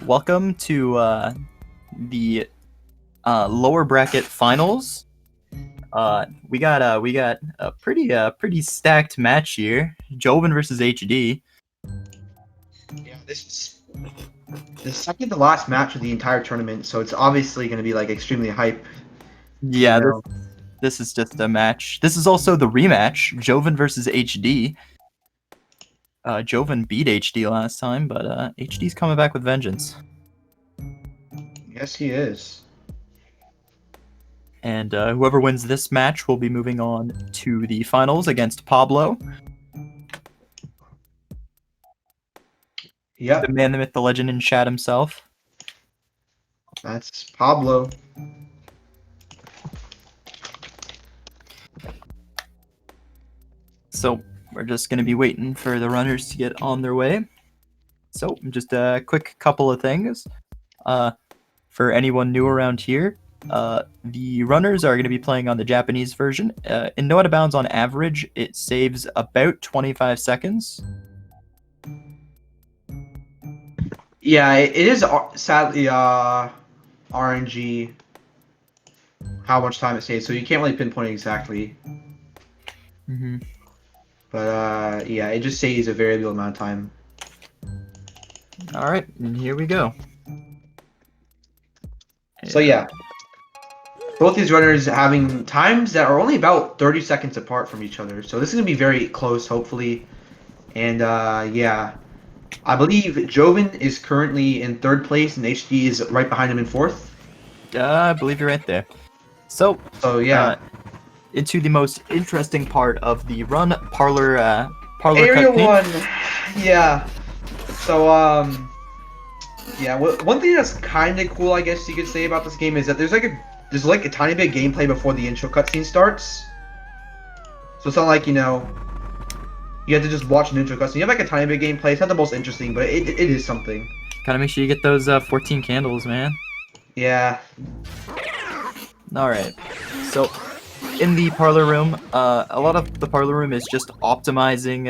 welcome to the lower bracket finals. We got a pretty stacked match here. Jovin versus HD. Yeah, this is the second to last match of the entire tournament, so it's obviously going to be like extremely hype. Yeah, You know? this is just a match. This is also the rematch. Jovin versus HD. Jovin beat HD last time, but HD's coming back with vengeance. Yes, he is. And whoever wins this match will be moving on to the finals against Pablo. Yep. The man, the myth, the legend in chat himself. That's Pablo. So we're just going to be waiting for the runners to get on their way. So just a quick couple of things. For anyone new around here, the runners are going to be playing on the Japanese version. In No Out of Bounds, on average, it saves about 25 seconds. Yeah, it is sadly RNG how much time it saves, so you can't really pinpoint it exactly. Mm-hmm. But yeah, it just saves a very little amount of time. All right, and here we go. So yeah, both these runners having times that are only about 30 seconds apart from each other. So this is going to be very close, hopefully. And yeah, I believe Jovin is currently in third place and HD is right behind him in fourth. I believe you're right there. So yeah. Into the most interesting part of the run, parlor Area cutscene. 1, yeah. So yeah, one thing that's kind of cool, I guess you could say, about this game is that there's like a tiny bit of gameplay before the intro cutscene starts. So it's not like, you have to just watch an intro cutscene. You have like a tiny bit of gameplay. It's not the most interesting, but it is something. Gotta make sure you get those 14 candles, man. Yeah. Alright, so in the parlor room, a lot of the parlor room is just optimizing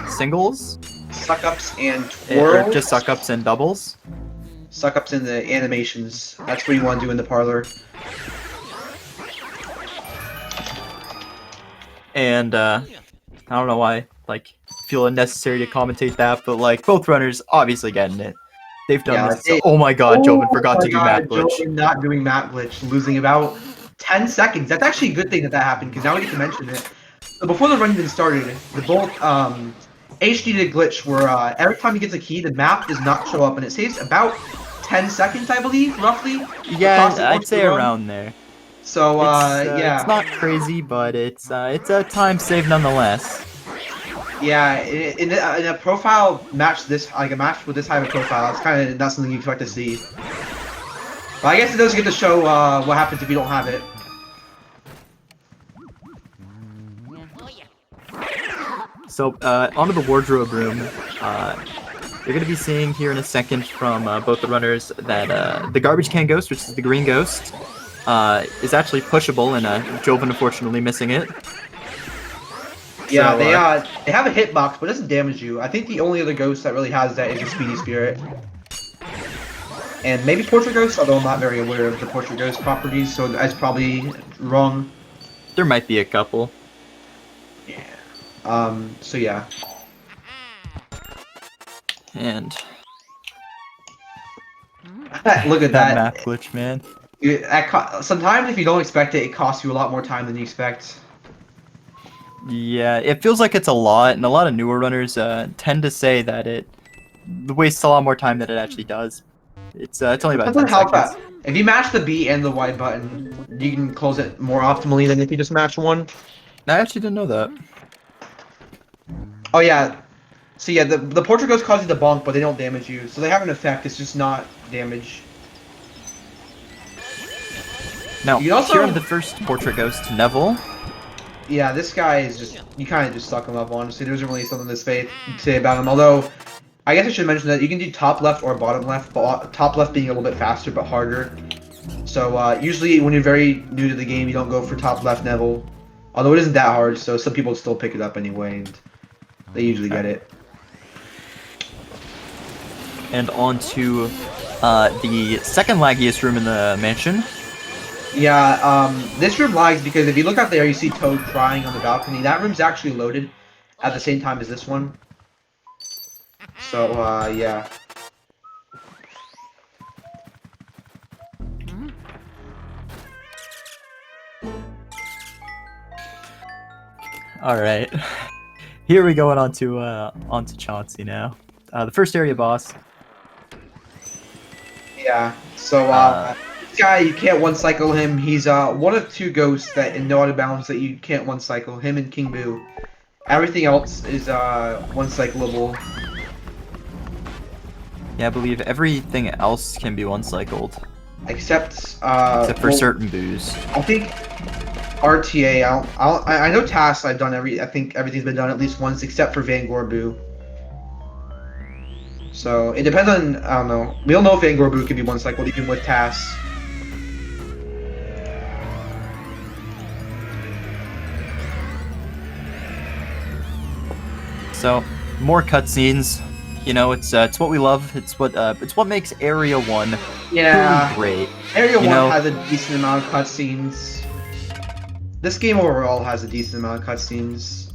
singles. Suck-ups and Or twirls. just suck-ups and doubles. Suck-ups in the animations. That's what you want to do in the parlor. And I don't know why, feel it necessary to commentate that, but both runners obviously getting it. They've done this. So, oh my god, Jovin forgot to do map glitch. Jovin not doing map glitch, losing about 10 seconds. That's actually a good thing that happened, because now we get to mention it. So before the run even started, the both HD did glitch where every time he gets a key, the map does not show up, and it saves about 10 seconds, I believe, roughly. Yeah, I'd say around there. So yeah, it's not crazy, but it's a time saved nonetheless. Yeah, in a profile match a match with this high of a profile, it's kind of not something you expect to see. But I guess it does get to show what happens if you don't have it. So onto the wardrobe room. You're going to be seeing here in a second from both the runners that the garbage can ghost, which is the green ghost, is actually pushable, and Jovin unfortunately missing it. Yeah, so, they have a hitbox, but it doesn't damage you. I think the only other ghost that really has that is a Speedy Spirit. And maybe Portrait Ghost, although I'm not very aware of the Portrait Ghost properties, so that's probably wrong. There might be a couple. Yeah. So yeah. And look at that map glitch, man. Sometimes if you don't expect it, it costs you a lot more time than you expect. Yeah, it feels like it's a lot, and a lot of newer runners tend to say that it wastes a lot more time than it actually does. It's only about 10 seconds. If you match the B and the Y button, you can close it more optimally than if you just match one. I actually didn't know that. Oh yeah. So yeah, the Portrait Ghost causes you to bonk, but they don't damage you. So they have an effect, it's just not damage. Now, here on the first Portrait Ghost, Neville. Yeah, this guy is just, you kind of just suck him up, honestly. There isn't really something to say about him. Although, I guess I should mention that you can do top left or bottom left, but top left being a little bit faster but harder. So usually when you're very new to the game, you don't go for top left Neville. Although it isn't that hard, so some people still pick it up anyway, and they usually get it. And on to The second laggiest room in the mansion. Yeah, this room lags because if you look out there, you see Toad crying on the balcony. That room's actually loaded at the same time as this one. So, yeah. Alright. Here we go onto Chauncey now. The first area boss. Yeah, so, this guy, you can't one-cycle him. He's, one of two ghosts that in No Out of Bounds that you can't one-cycle. Him and King Boo. Everything else is, one-cycleable. Yeah, I believe everything else can be one-cycled. Except for certain boos. I think RTA, I know tasks I've done I think everything's been done at least once except for Vanguard Boo. So, it depends on, I don't know. We don't know if Vanguard Boo can be one-cycled even with tasks. So, more cutscenes. You know, it's what we love. It's what makes Area 1 yeah, great. Area 1 has a decent amount of cutscenes. This game overall has a decent amount of cutscenes.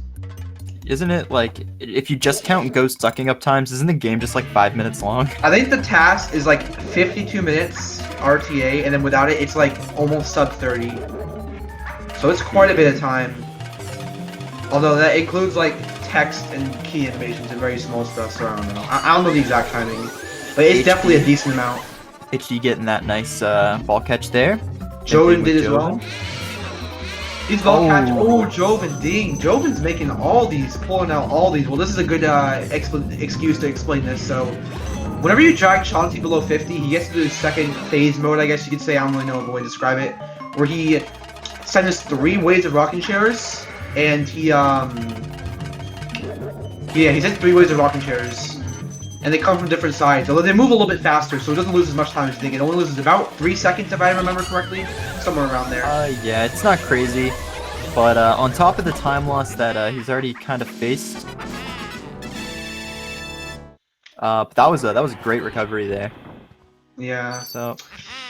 Isn't it, like, if you just count ghost sucking up times, isn't the game just like 5 minutes long? I think the task is like 52 minutes RTA, and then without it, it's like almost sub 30. So it's quite a bit of time. Although that includes like text and key animations and very small stuff, so I don't know. I don't know the exact timing, but it's definitely a decent amount. HD getting that nice ball catch there. Jovin did as well. He's ball catch. Oh, Jovin, ding. Jovin's making all these, pulling out all these. Well, this is a good excuse to explain this. So, whenever you drag Chauncey below 50, he gets to the second phase mode, I guess you could say. I don't really know a way to describe it. Where he sends 3 waves of rocking chairs, and he sends 3 waves of rocking chairs. And they come from different sides. Although they move a little bit faster, so it doesn't lose as much time as you think. It only loses about 3 seconds, if I remember correctly. Somewhere around there. Yeah, it's not crazy. But on top of the time loss that he's already kind of faced, but that was a great recovery there. Yeah. So,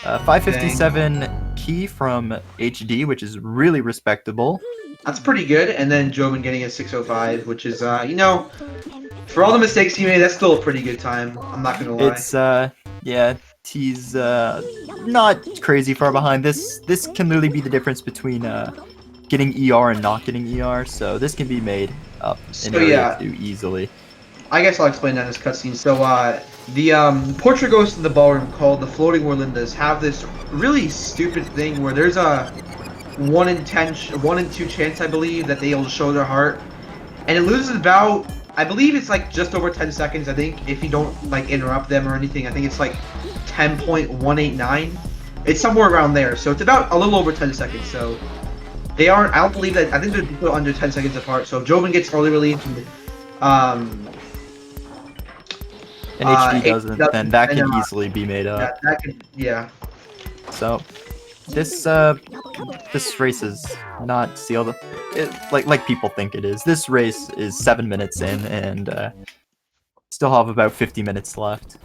557 key from HD, which is really respectable. That's pretty good. And then Jovin getting a 605, which is, you know, for all the mistakes he made, that's still a pretty good time. I'm not gonna lie. It's yeah, he's not crazy far behind. This can literally be the difference between getting ER and not getting ER. So this can be made up in Area 2 easily. I guess I'll explain that in this cutscene. So the portrait ghosts in the ballroom called the Floating Warlindas have this really stupid thing where there's a 1 in 2 chance, I believe, that they'll show their heart, and it loses about, I believe it's like just over 10 seconds, I think, if you don't like interrupt them or anything. I think it's like 10.189. It's somewhere around there, so it's about a little over 10 seconds. So they aren't, I don't believe that, I think they're put under 10 seconds apart. So if Jovin gets early release, and HD doesn't, then that can easily be made up. Yeah. So this race is not sealed. Like people think it is. This race is 7 minutes in, and still have about 50 minutes left.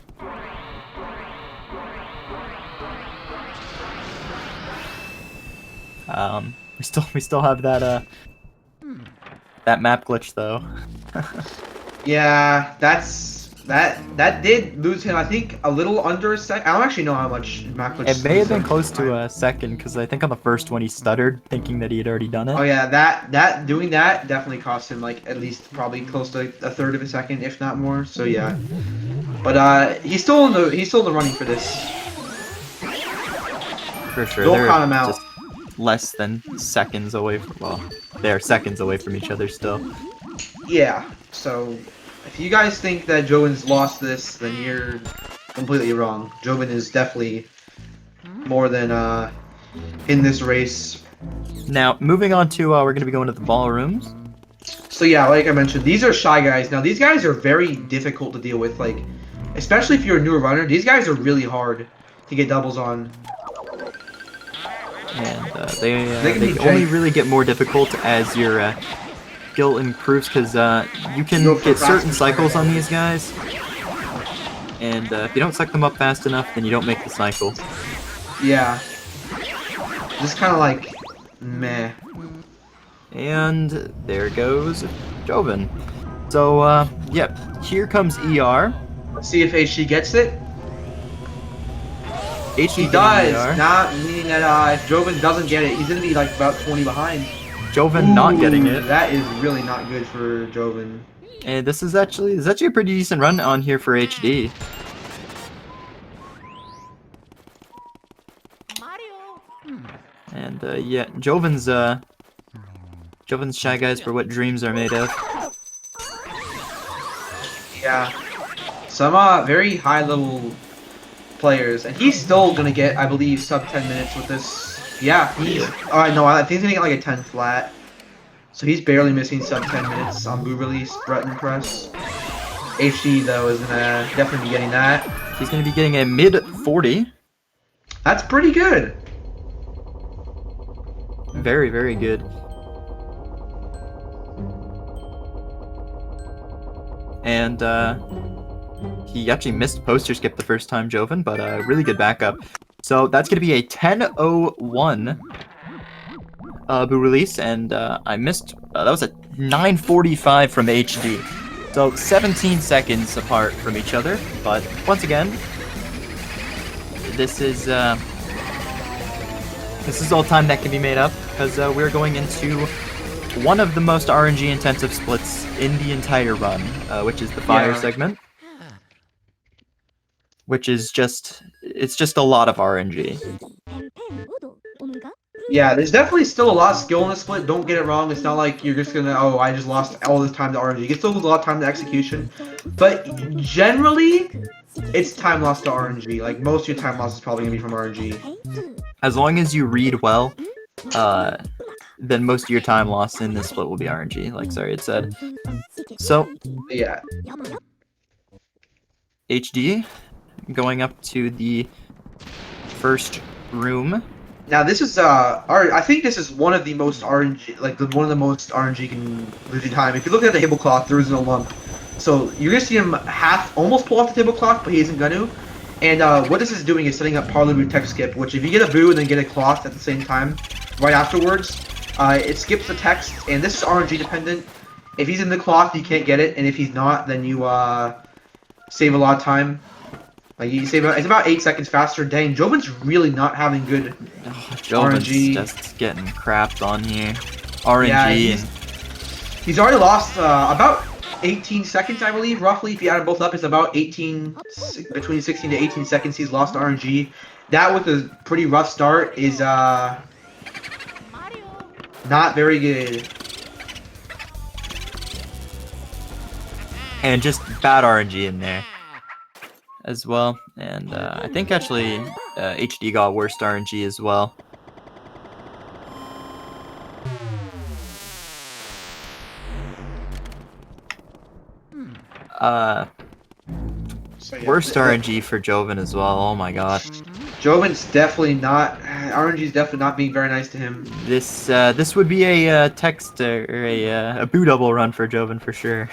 We still have that map glitch though. Yeah, that did lose him, I think, a little under a second. I don't actually know how much map glitch. It may have been close to a second, because I think on the first one he stuttered, thinking that he had already done it. Oh yeah, doing that definitely cost him like at least probably close to a third of a second, if not more. So yeah, but he's still in the running for this. For sure, Don't they're count him out. just less than seconds away from. Well, they're seconds away from each other still. Yeah. So if you guys think that Jovin's lost this, then you're completely wrong. Jovin is definitely more than in this race. Now, moving on to we're going to be going to the ballrooms. So yeah, like I mentioned, these are Shy Guys. Now these guys are very difficult to deal with, like, especially if you're a newer runner. These guys are really hard to get doubles on. And they only really get more difficult as your skill improves, because you can get certain cycles on these guys. And if you don't suck them up fast enough, then you don't make the cycle. Yeah. Just kind of like, meh. And there goes Jovin. So, yep, here comes ER. Let's see if HD gets it. HD He getting does, ER. not meaning that if Jovin doesn't get it, he's gonna be like about 20 behind. Jovin not getting Ooh, it. That is really not good for Jovin. And this is actually a pretty decent run on here for HD. And yeah, Jovin's Shy Guys for what dreams are made of. Yeah. Some very high level players, and he's still gonna get, I believe, sub 10 minutes with this. Yeah, he's. No, I think he's gonna get like a 10 flat. So he's barely missing sub 10 minutes on Boo Release, Button Press. HD though is gonna definitely be getting that. He's gonna be getting a mid 40. That's pretty good. Very, very good. And he actually missed poster skip the first time, Jovin, but really good backup. So that's going to be a 10:01 Boo Release, and I missed, that was a 9:45 from HD. So 17 seconds apart from each other, but once again, this is all time that can be made up, because we're going into one of the most RNG intensive splits in the entire run, which is the fire segment. Which is it's just a lot of RNG. Yeah, there's definitely still a lot of skill in this split. Don't get it wrong. It's not like you're just gonna, oh, I just lost all this time to RNG. You can still lose a lot of time to execution. But generally, it's time lost to RNG. Like, most of your time loss is probably gonna be from RNG. As long as you read well, then most of your time lost in this split will be RNG, like Zariad said. So, yeah. HD going up to the first room. Now this is I think this is one of the most RNG, like one of the most RNG can lose your time. If you look at the tablecloth, there is no lump, so you're gonna see him almost pull off the tablecloth, but he isn't gonna. And what this is doing is setting up Parlor Boo tech skip, which if you get a boo and then get a cloth at the same time, right afterwards, it skips the text, and this is RNG dependent. If he's in the cloth, you can't get it, and if he's not, then you save a lot of time. Like you save, it's about 8 seconds faster. Dang, Jovin's really not having good Jovin's RNG. Just getting crapped on here. RNG. Yeah, he's already lost about 18 seconds, I believe, roughly. If you add them both up, it's about 18, between 16 to 18 seconds he's lost RNG. That with a pretty rough start is not very good. And just bad RNG in there as well. And I think actually HD got worst RNG as well. Worst RNG for Jovin as well. Oh my god. Jovin's definitely not. RNG's definitely not being very nice to him. This would be a text or a boo double run for Jovin for sure.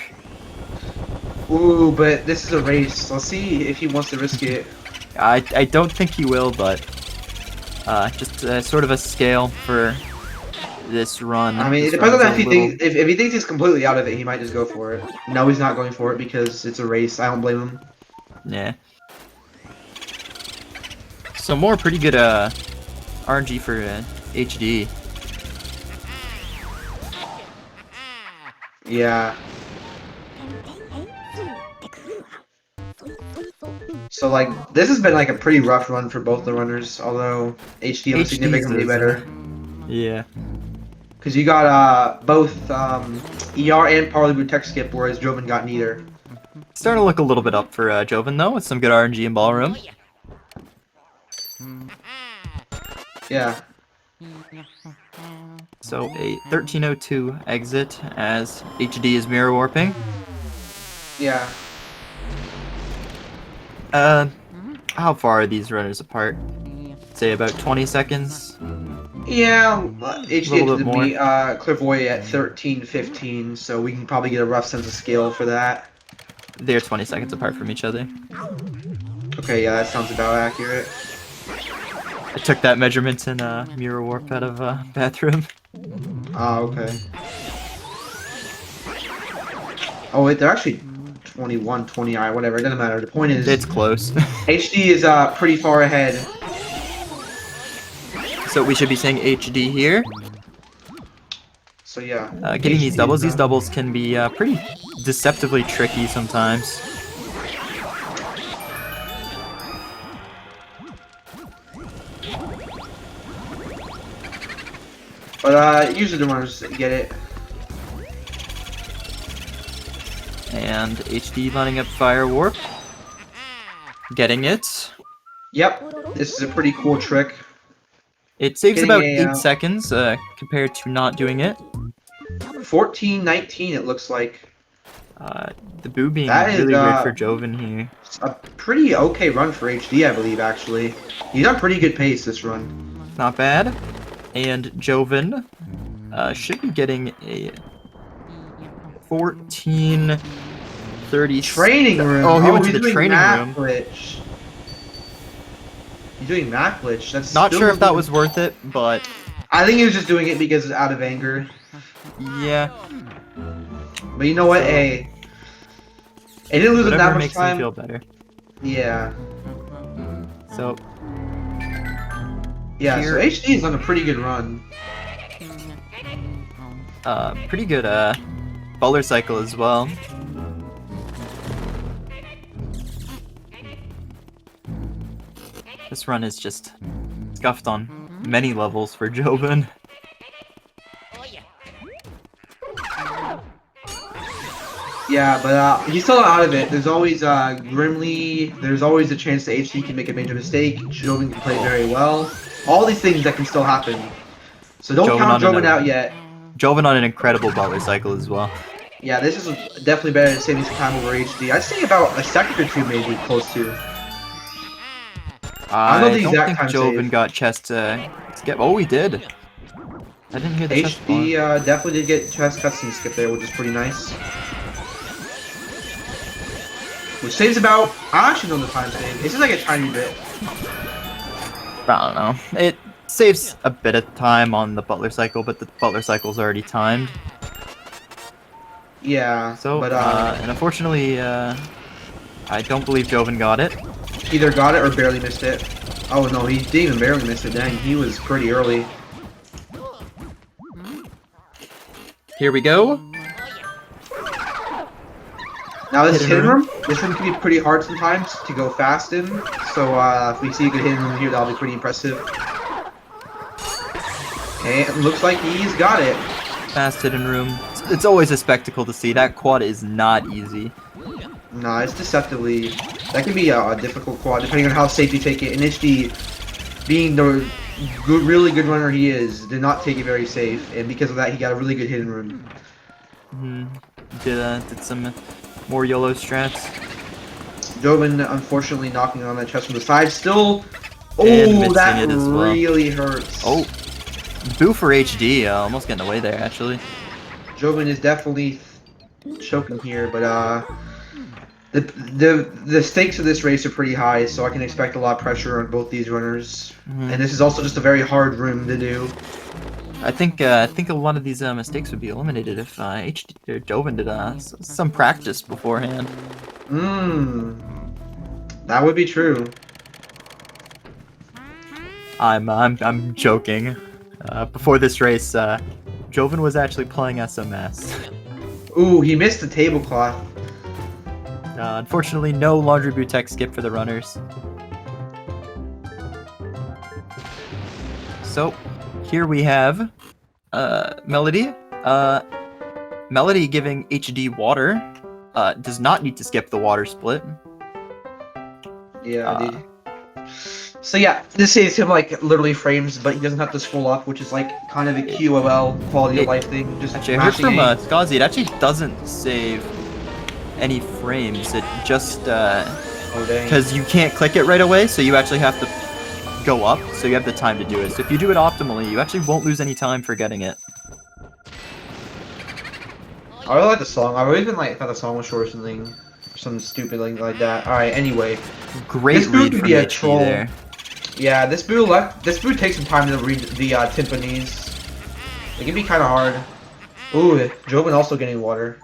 Ooh, but this is a race. Let's see if he wants to risk it. I don't think he will, but just sort of a scale for this run. I mean, it depends on if he thinks if he thinks he's completely out of it, he might just go for it. No, he's not going for it because it's a race. I don't blame him. Yeah. So more pretty good RNG for HD. Yeah. So like this has been like a pretty rough run for both the runners, although HD was significantly better. Yeah. Because you got both ER and Parley Boo tech skip, whereas Jovin got neither. Starting to look a little bit up for Jovin though, with some good RNG in ballroom. Yeah. So a 1302 exit as HD is mirror warping. Yeah. How far are these runners apart? Say about 20 seconds. Yeah, HD to more. Clairvoyant at 13:15, so we can probably get a rough sense of scale for that. They're 20 seconds apart from each other. Okay, yeah, that sounds about accurate. I took that measurement in Mirror Warp out of bathroom. Ah, okay. Oh wait, they're actually 21, 20, whatever. It doesn't matter. The point is, It's close. HD is pretty far ahead. So we should be saying HD here. So yeah, Getting HD these doubles can be pretty deceptively tricky sometimes. But usually the runners get it. And HD lining up Fire Warp. Getting it. Yep, this is a pretty cool trick. It saves Getting about a, 8 seconds compared to not doing it. 14-19 it looks like. The boo being That is, really weird for Jovin here. A pretty okay run for HD, I believe, actually. He's on pretty good pace this run. Not bad. And Jovin should be getting a 14:30. Training room. Oh, he went to he's the doing training map room. glitch. He's doing map glitch. That's Not still sure if that doing- was worth it, but I think he was just doing it because out of anger. yeah. But you know what? So- Hey, it didn't lose him Whatever that much makes him time. feel better. Yeah. So Yeah. Here- So HD is on a pretty good run. pretty good Butler cycle as well. This run is just scuffed on many levels for Jovin. Yeah, but he's still not out of it. There's always Grimly. There's always a chance that HD can make a major mistake. Jovin can play very well. All these things that can still happen. So don't Jovin count on Jovin an- out yet. Jovin on an incredible Butler cycle as well. Yeah, this is definitely better than saving some time over HD. I'd say about a second or two, maybe close to. I know the don't exact think time Jovin save. got chest skip. Oh, he did. I didn't hear the chest HD bar. definitely did get chest cutscene skip there, which is pretty nice. Which saves about, I actually know the time save. It's just like a tiny bit. I don't know. It saves a bit of time on the Butler cycle, but the Butler cycle's already timed. Yeah, So, but and unfortunately, I don't believe Jovin got it. either got it or barely missed it. Oh no, he didn't even barely miss it. Dang, he was pretty early. Here we go. Now this Hidden hidden room. room, this one can be pretty hard sometimes to go fast in. So if we see a good hidden room here, that'll be pretty impressive. And it looks like he's got it. Fast hidden room. It's always a spectacle to see. That quad is not easy. Nah, it's deceptively. That can be a difficult quad depending on how safe you take it. And HD, being the really good runner he is, did not take it very safe, and because of that, he got a really good hidden room. Did some more YOLO strats. Jovin, unfortunately, knocking on that chest from the side. Still, And oh, missing that it as well. really hurts. Oh, boo for HD. Almost getting away there, actually. Jovin is definitely choking here, but the stakes of this race are pretty high, so I can expect a lot of pressure on both these runners. And this is also just a very hard room to do. I think a lot of these mistakes would be eliminated if HD or Jovin did some practice beforehand. That would be true. I'm joking. Before this race, Jovin was actually playing SMS. Ooh, he missed the tablecloth. Unfortunately, no laundry boot tech skip for the runners. So, here we have Melody. Melody giving HD water. Does not need to skip the water split. Yeah, dude. So yeah, this saves him like literally frames, but he doesn't have to scroll up, which is like kind of a QOL quality of life thing. Just Actually, I heard mashing from A. Skazi, it actually doesn't save any frames. It just Oh dang. because you can't click it right away, so you actually have to go up, so you have the time to do it. So if you do it optimally, you actually won't lose any time for getting it. I really like the song. I've always been like thought the song was short or something. For some stupid thing like that. All right. Anyway, Great this boo read can from be a HD troll. there. Yeah, this boo takes some time to read the timpanis. It can be kind of hard. Ooh, Jovin also getting water.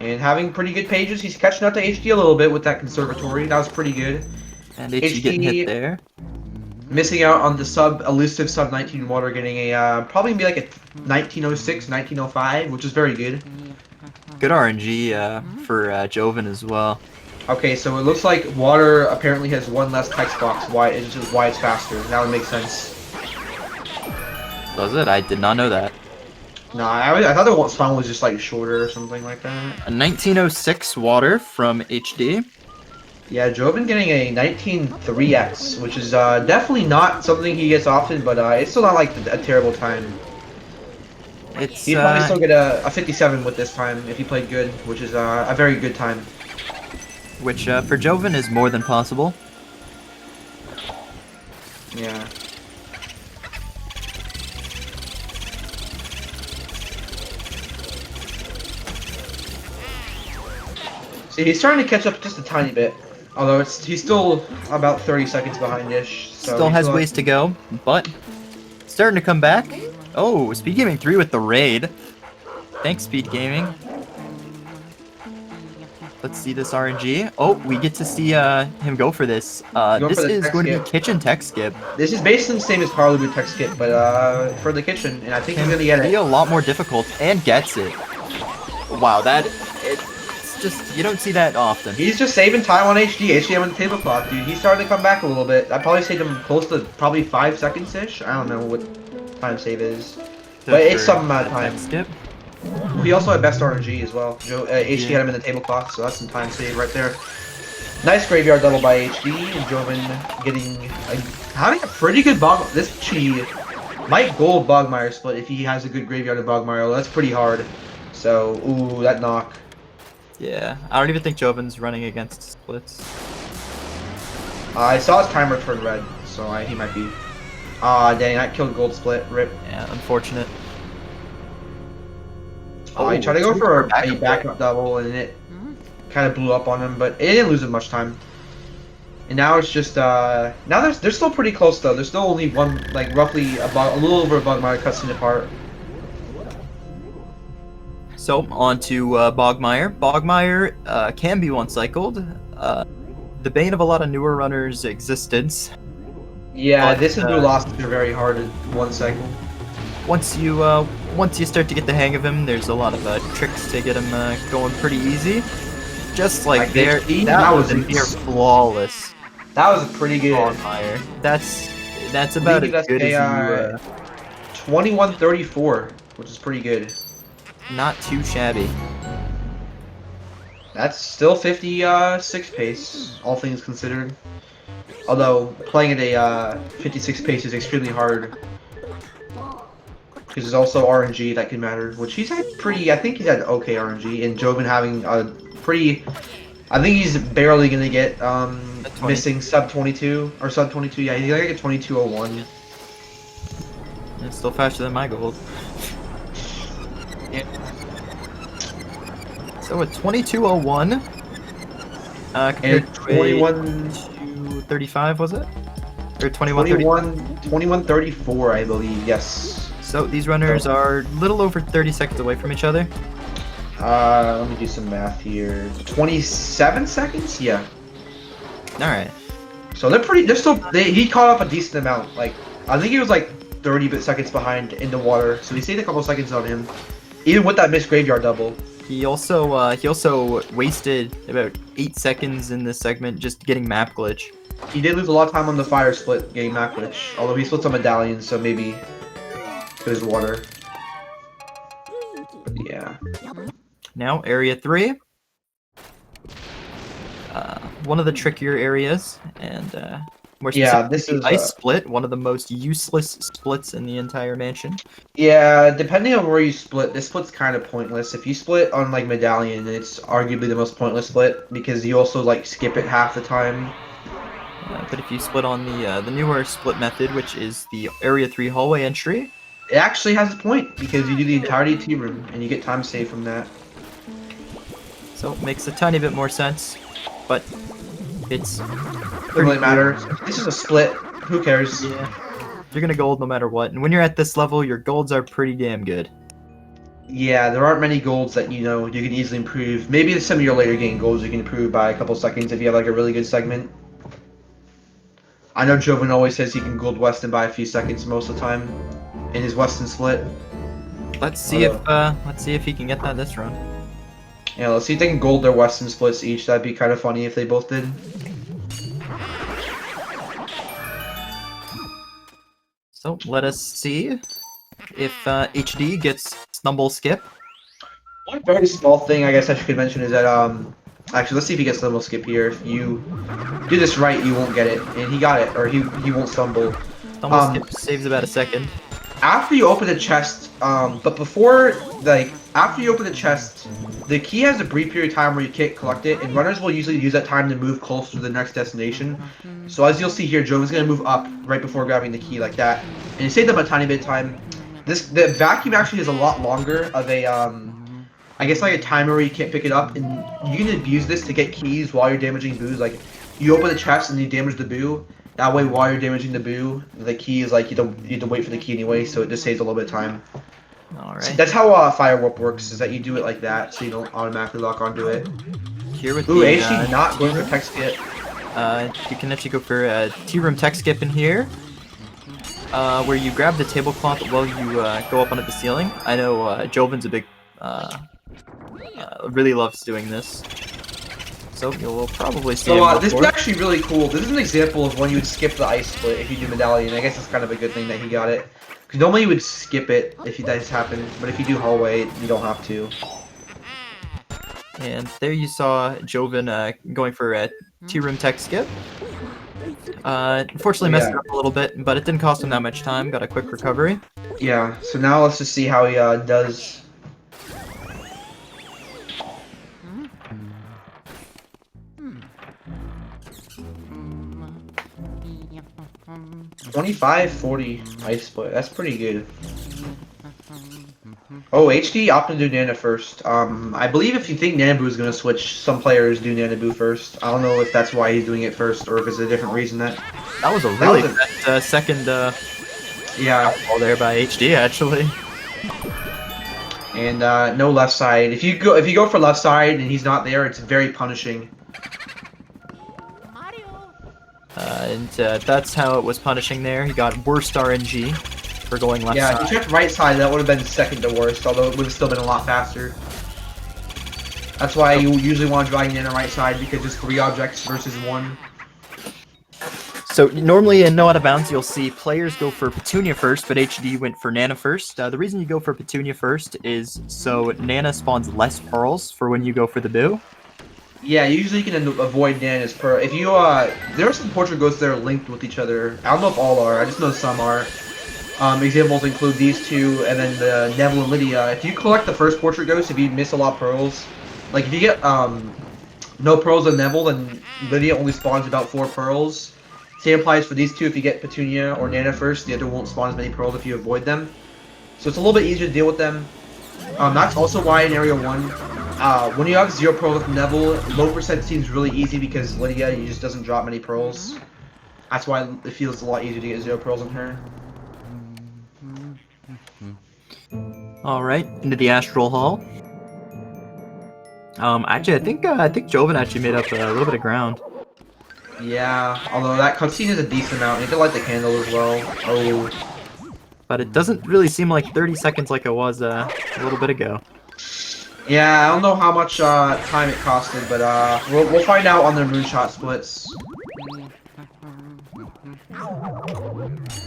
And having pretty good pages. He's catching up to HD a little bit with that conservatory. That was pretty good. And HD getting hit there. Missing out on the elusive sub 19 water, getting a probably gonna be like a 1906, 1905, which is very good. Good RNG for Jovin as well. Okay, so it looks like water apparently has one less text box. Why it's faster. Now it makes sense. Does it? I did not know that. Nah, I thought the spawn was just like shorter or something like that. A 1906 water from HD. Yeah, Jovin getting a 19.3x, which is definitely not something he gets often, but it's still not like a terrible time. He'd probably still get a 57 with this time if he played good, which is a very good time. Which for Jovin is more than possible. Yeah. See, he's starting to catch up just a tiny bit. Although he's still about 30 seconds behind-ish. So Still has ways to go, but starting to come back. Oh, SpeedGaming 3 with the raid. Thanks, SpeedGaming. Let's see this RNG. Oh, we get to see him go for this. This is going to be kitchen tech skip. This is basically the same as Parley tech skip, but for the kitchen, and I think he's gonna get it. A lot more difficult and gets it. Wow, it's just you don't see that often. He's just saving time on HD. HD on the tablecloth, dude. He's starting to come back a little bit. I probably saved him close to probably 5 seconds ish. I don't know what time save is, but it's some amount of time. Skip. He also had best RNG as well. HD had him in the tablecloth, so that's some time save right there. Nice graveyard double by HD, and Jovin having a pretty good bog. This Chi might gold Bogmire split if he has a good graveyard of Bogmire. That's pretty hard. So, ooh, that knock. Yeah, I don't even think Jovin's running against splits. I saw his timer turn red, so he might be. Dang, that killed gold split. Rip. Yeah, unfortunate. He tried to go for a backup double, and it kind of blew up on him, but it didn't lose him much time. And now it's just now they're still pretty close though. There's still only one, like roughly about a little over a Bogmire cutscene apart. So on to Bogmire. Bogmire can be one cycled. The bane of a lot of newer runners' existence. Yeah, but, this is blue lost are very hard in one cycle. Once you start to get the hang of him, there's a lot of tricks to get him going pretty easy. Just like there, that was near flawless. That was a pretty good Bogmire. That's about as good as you. 2134, which is pretty good. Not too shabby. That's still 56 pace, all things considered. Although playing at a 56 pace is extremely hard. Because there's also RNG that can matter, which he's had pretty, I think he's had okay RNG, and Jovin having a pretty, I think he's barely going to get missing sub 22, or sub 22, yeah, he's like a 2201. It's still faster than my gold. Yeah. So a 2201 compared to 2135, was it? Or 2134, I believe, yes. So these runners are a little over 30 seconds away from each other. Let me do some math here. 27 seconds? Yeah. Alright. So he caught up a decent amount. Like, I think he was like 30 seconds behind in the water, so he saved a couple seconds on him. Even with that missed graveyard double. He also wasted about 8 seconds in this segment just getting map glitch. He did lose a lot of time on the fire split getting map glitch, although he split some medallions, so maybe there's water. But yeah. Now area 3. One of the trickier areas, and more specifically, this is ice split, one of the most useless splits in the entire mansion. Yeah, depending on where you split, this split's kind of pointless. If you split on like medallion, it's arguably the most pointless split because you also like skip it half the time. But if you split on the newer split method, which is the area 3 hallway entry, it actually has a point because you do the entirety of T room and you get time save from that. So it makes a tiny bit more sense, but it's Doesn't really matter. This is a split. Who cares? yeah. You're gonna gold no matter what, and when you're at this level, your golds are pretty damn good. Yeah, there aren't many golds that you can easily improve. Maybe in some of your later game golds you can improve by a couple seconds if you have like a really good segment. I know Jovin always says he can gold Weston by a few seconds most of the time in his Weston split. Let's see if he can get that this run. Yeah, let's see if they can gold their Weston splits each. That'd be kind of funny if they both did. So let us see if HD gets Stumble Skip. One very small thing I guess I should mention is that actually let's see if he gets Stumble Skip here. If you do this right, you won't get it, and he got it, or he won't stumble. Stumble Skip saves about a second. After you open the chest, but before, like, after you open the chest, the key has a brief period of time where you can't collect it, and runners will usually use that time to move closer to the next destination. So as you'll see here, Jovin's gonna move up right before grabbing the key like that, and it saved them a tiny bit of time. The vacuum actually is a lot longer of a, I guess like a timer where you can't pick it up, and you can abuse this to get keys while you're damaging boos. Like, you open the chest and you damage the boo. That way, while you're damaging the boo, the key is like you have to wait for the key anyway, so it just saves a little bit of time. All So right. that's how Fire Warp works, is that you do it like that, so you don't automatically lock onto it. Here with Ooh, the actually not going for tech skip. you can actually go for a T-room tech skip in here, where you grab the tablecloth while you go up onto the ceiling. I know Jovin's a big, really loves doing this. So you'll probably see him So this is before. actually really cool. This is an example of when you would skip the ice split if you do medallion. I guess it's kind of a good thing that he got it. Because normally you would skip it if that happened, but if you do hallway, you don't have to. And there you saw Jovin going for a T-room tech skip. Unfortunately messed it up a little bit, but it didn't cost him that much time. Got a quick recovery. Yeah, so now let's just see how he does. $25.40 ice split. That's pretty good. Oh, HD opted to do Nana first. I believe if you think Nanaboo is gonna switch, some players do Nanaboo first. I don't know if that's why he's doing it first or if it's a different reason that. That was a really fast second Yeah. ball there by HD actually. And no left side. If you go for left side and he's not there, it's very punishing. And that's how it was punishing there. He got worst RNG for going left Yeah, side. if you checked right side, that would have been second to worst, although it would have still been a lot faster. That's why you usually want to drag Nana right side, because it's 3 objects versus 1. So normally in No Out of Bounds, you'll see players go for Petunia first, but HD went for Nana first. The reason you go for Petunia first is so Nana spawns less pearls for when you go for the Boo. Yeah, usually you can avoid Nana's pearl. If you, there are some portrait ghosts that are linked with each other. I don't know if all are, I just know some are. Examples include these two, and then the Neville and Lydia. If you collect the first portrait ghost, if you miss a lot of pearls, like if you get, no pearls on Neville, then Lydia only spawns about 4 pearls. Same applies for these two. If you get Petunia or Nana first, the other won't spawn as many pearls if you avoid them. So it's a little bit easier to deal with them. That's also why in Area 1, when you have 0 pearls with Neville, low percent seems really easy because Lydia just doesn't drop many pearls. That's why it feels a lot easier to get 0 pearls on her. All right, into the Astral Hall. Actually, I think Jovin actually made up a little bit of ground. Yeah, although that cutscene is a decent amount. You can light the candle as well. Oh. But it doesn't really seem like 30 seconds like it was a little bit ago. Yeah, I don't know how much time it costed, but we'll find out on the moonshot splits.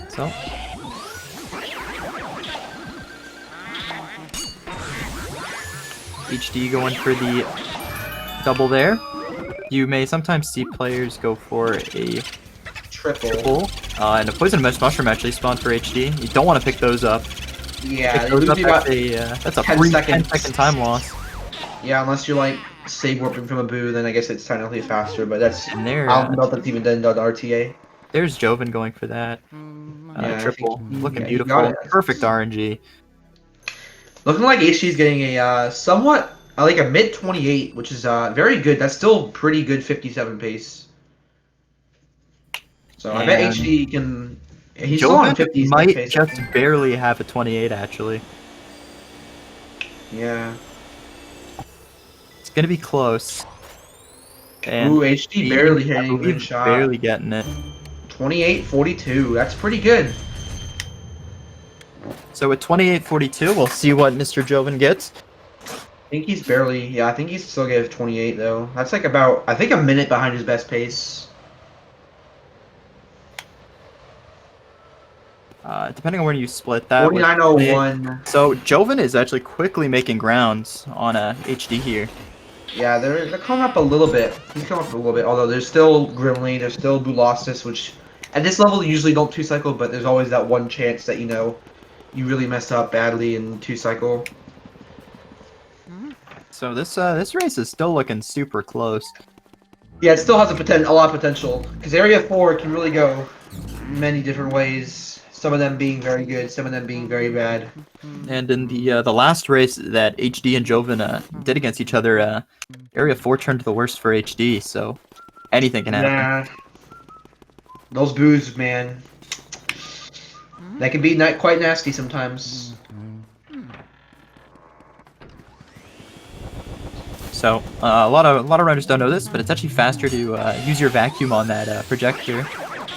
So. HD going for the double there. You may sometimes see players go for a triple. And a poison mesh mushroom actually spawned for HD. You don't want to pick those up. Yeah, pick those up, about that's a 10 free seconds. 10-second time loss. Yeah, unless you're like save warping from a boo, then I guess it's technically faster. But that's And there, I don't know if that's even done on RTA. There's Jovin going for that Yeah, triple, looking yeah, beautiful, perfect RNG. Looking like HD's getting a somewhat like a mid 28, which is very good. That's still pretty good 57 pace. So I bet And HD can. He's still on Jovin 50s next might pace. I just think. barely have a 28, actually. Yeah. It's gonna be close. And Ooh, HD HD, barely I hitting the believe, shot. barely getting it. 28-42. That's pretty good. So with 28-42, we'll see what Mr. Jovin gets. I think he's barely. Yeah, I think he's still gonna have 28 though. That's like about. I think a minute behind his best pace. Depending on where you split that with 28. 49.01. So Jovin is actually quickly making grounds on HD here. Yeah, they're coming up a little bit. He's coming up a little bit. Although there's still Grimly, there's still Bulostis, which at this level you usually don't 2-cycle, but there's always that one chance that you really mess up badly in 2-cycle. So this race is still looking super close. Yeah, it still has a lot of potential because Area 4 can really go many different ways. Some of them being very good, some of them being very bad. And in the last race that HD and Jovin did against each other, Area 4 turned the worst for HD, so anything can happen. Yeah, those boos, man, that can be quite nasty sometimes. So a lot of runners don't know this, but it's actually faster to use your vacuum on that projector.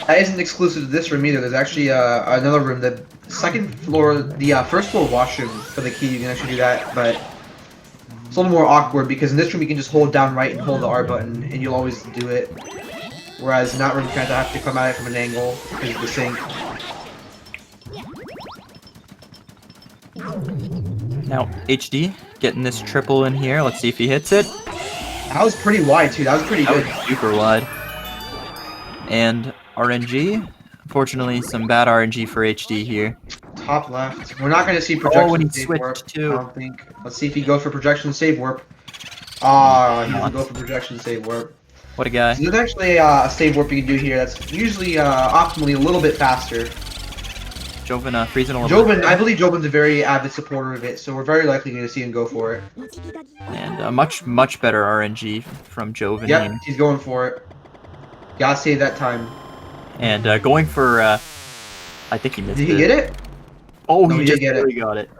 That isn't exclusive to this room either. There's actually another room, the second floor, the first floor washroom for the key. You can actually do that, but it's a little more awkward because in this room you can just hold down right and hold the R button, and you'll always do it. Whereas in that room you kind of have to come at it from an angle because of the sink. Now HD getting this triple in here. Let's see if he hits it. That was pretty wide too. That was pretty That good. was super wide. And RNG. Unfortunately, some bad RNG for HD here. Top left. We're not going to see projection when he save switched warp. to- I don't think. Let's see if he goes for projection save warp. Ah, he doesn't Not. go for projection save warp. What a guy. So there's actually a save warp you can do here that's usually optimally a little bit faster. Jovin freezing a little bit. Jovin, I believe Jovin's a very avid supporter of it, so we're very likely going to see him go for it. And much better RNG from Jovin Yep, here. he's going for it. Gotta save that time. And going for, I think he missed it. Did he get it? Oh, No, he he just did get it. barely got it.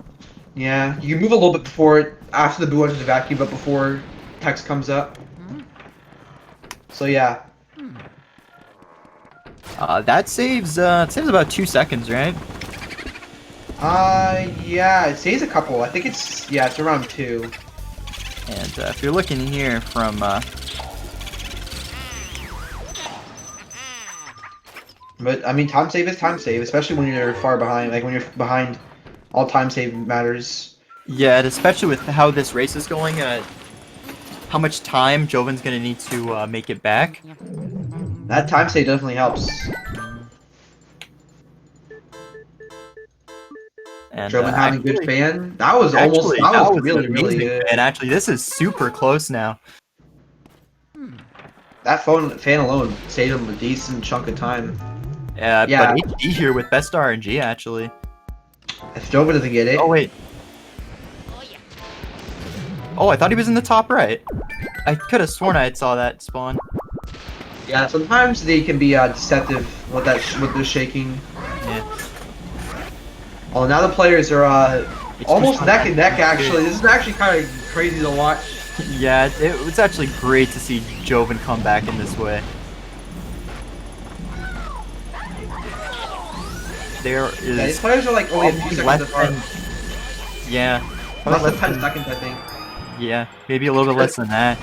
Yeah, you can move a little bit before, after the boo enters the vacuum, but before text comes up. So yeah. That saves about 2 seconds, right? Yeah, it saves a couple. I think it's around 2. And if you're looking here from, But I mean, time save is time save, especially when you're far behind. Like when you're behind, all time save matters. yeah, and especially with how this race is going, how much time Jovin's gonna need to make it back. That time save definitely helps. And Joven having good actually- fan. That was actually, that was an really amazing good. fan. Actually, this is super close now. That fan alone saved him a decent chunk of time. Yeah. Yeah. But HD here with best RNG actually. If Joven doesn't get it, Oh wait. Oh, I thought he was in the top right. I could have sworn I saw that spawn. yeah, sometimes they can be deceptive with the shaking. Yeah. Oh, now the players are It's almost just- neck and neck. Actually, this is actually kind of crazy to watch. Yeah, it was actually great to see Jovin come back in this way. There is Yeah, these players are like only a few less seconds apart. than, yeah, Less probably than 10 seconds, I think. yeah, maybe a little bit less than that.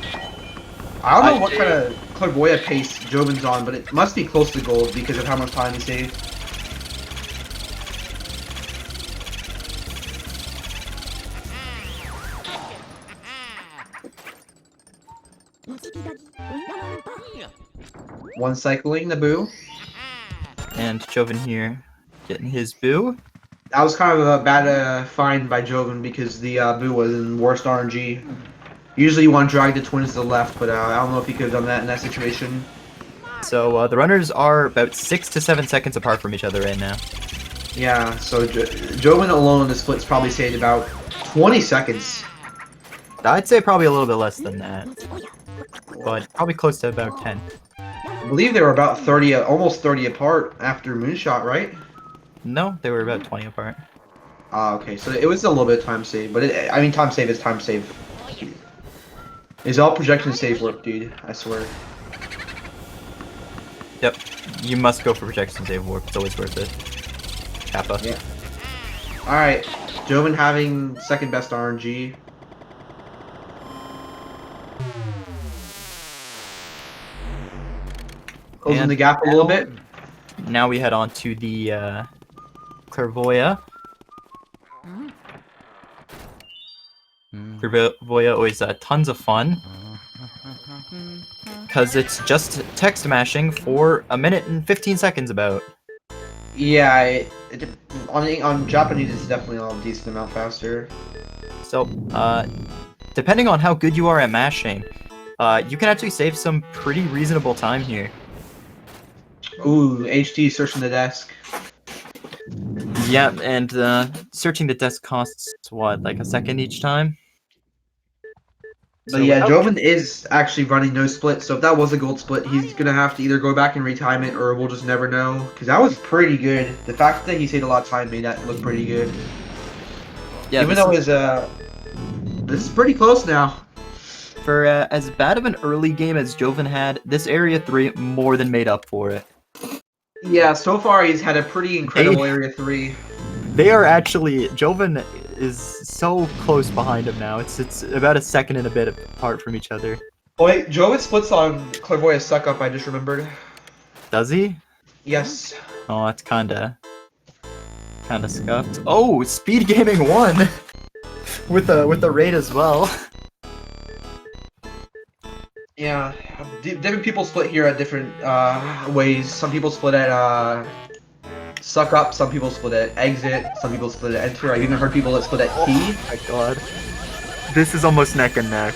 I don't know I what did. kind of clairvoyant pace Jovin's on, but it must be close to gold because of how much time he saved. One cycling the boo. And Jovin here getting his boo. That was kind of a bad find by Jovin because the boo was in worst RNG. Usually you want to drag the twins to the left, but I don't know if he could have done that in that situation. So the runners are about 6 to 7 seconds apart from each other right now. Yeah, so Jovin alone in the split's probably saved about 20 seconds. I'd say probably a little bit less than that, but probably close to about 10. I believe they were about 30, almost 30 apart after Moonshot, right? No, they were about 20 apart. Ah, okay, so it was a little bit of time save, but I mean, time save is time save. It's all projection save work, dude. I swear. Yep, you must go for projection save warp. It's always worth it. Kappa. Yeah. All right, Jovin having second best RNG. Closing And the gap a little bit. Now we head on to the Clairvoya. Clairvoya always tons of fun. Because it's just text mashing for 1 minute and 15 seconds about. Yeah, on Japanese it's definitely a decent amount faster. So, depending on how good you are at mashing, you can actually save some pretty reasonable time here. Ooh, HD searching the desk. Yeah, and searching the desk costs, what, like a second each time? But So yeah, without- Jovin is actually running no split, so if that was a gold split, he's gonna have to either go back and retime it, or we'll just never know. Because that was pretty good. The fact that he saved a lot of time made that look pretty good. Yeah, Even though his this is pretty close now. for as bad of an early game as Jovin had, this Area 3 more than made up for it. Yeah, so far he's had a pretty incredible Area 3. They are actually, Jovin is so close behind him now. It's about a second and a bit apart from each other. Oh wait, Jovin splits on Clairvoya's suck up, I just remembered. Does he? Yes. Oh, that's kinda scuffed. Oh, SpeedGaming won with a raid as well. Yeah, different people split here at different ways. Some people split at suck up, some people split at exit, some people split at enter. I've even heard people that split at key. Oh my god. This is almost neck and neck.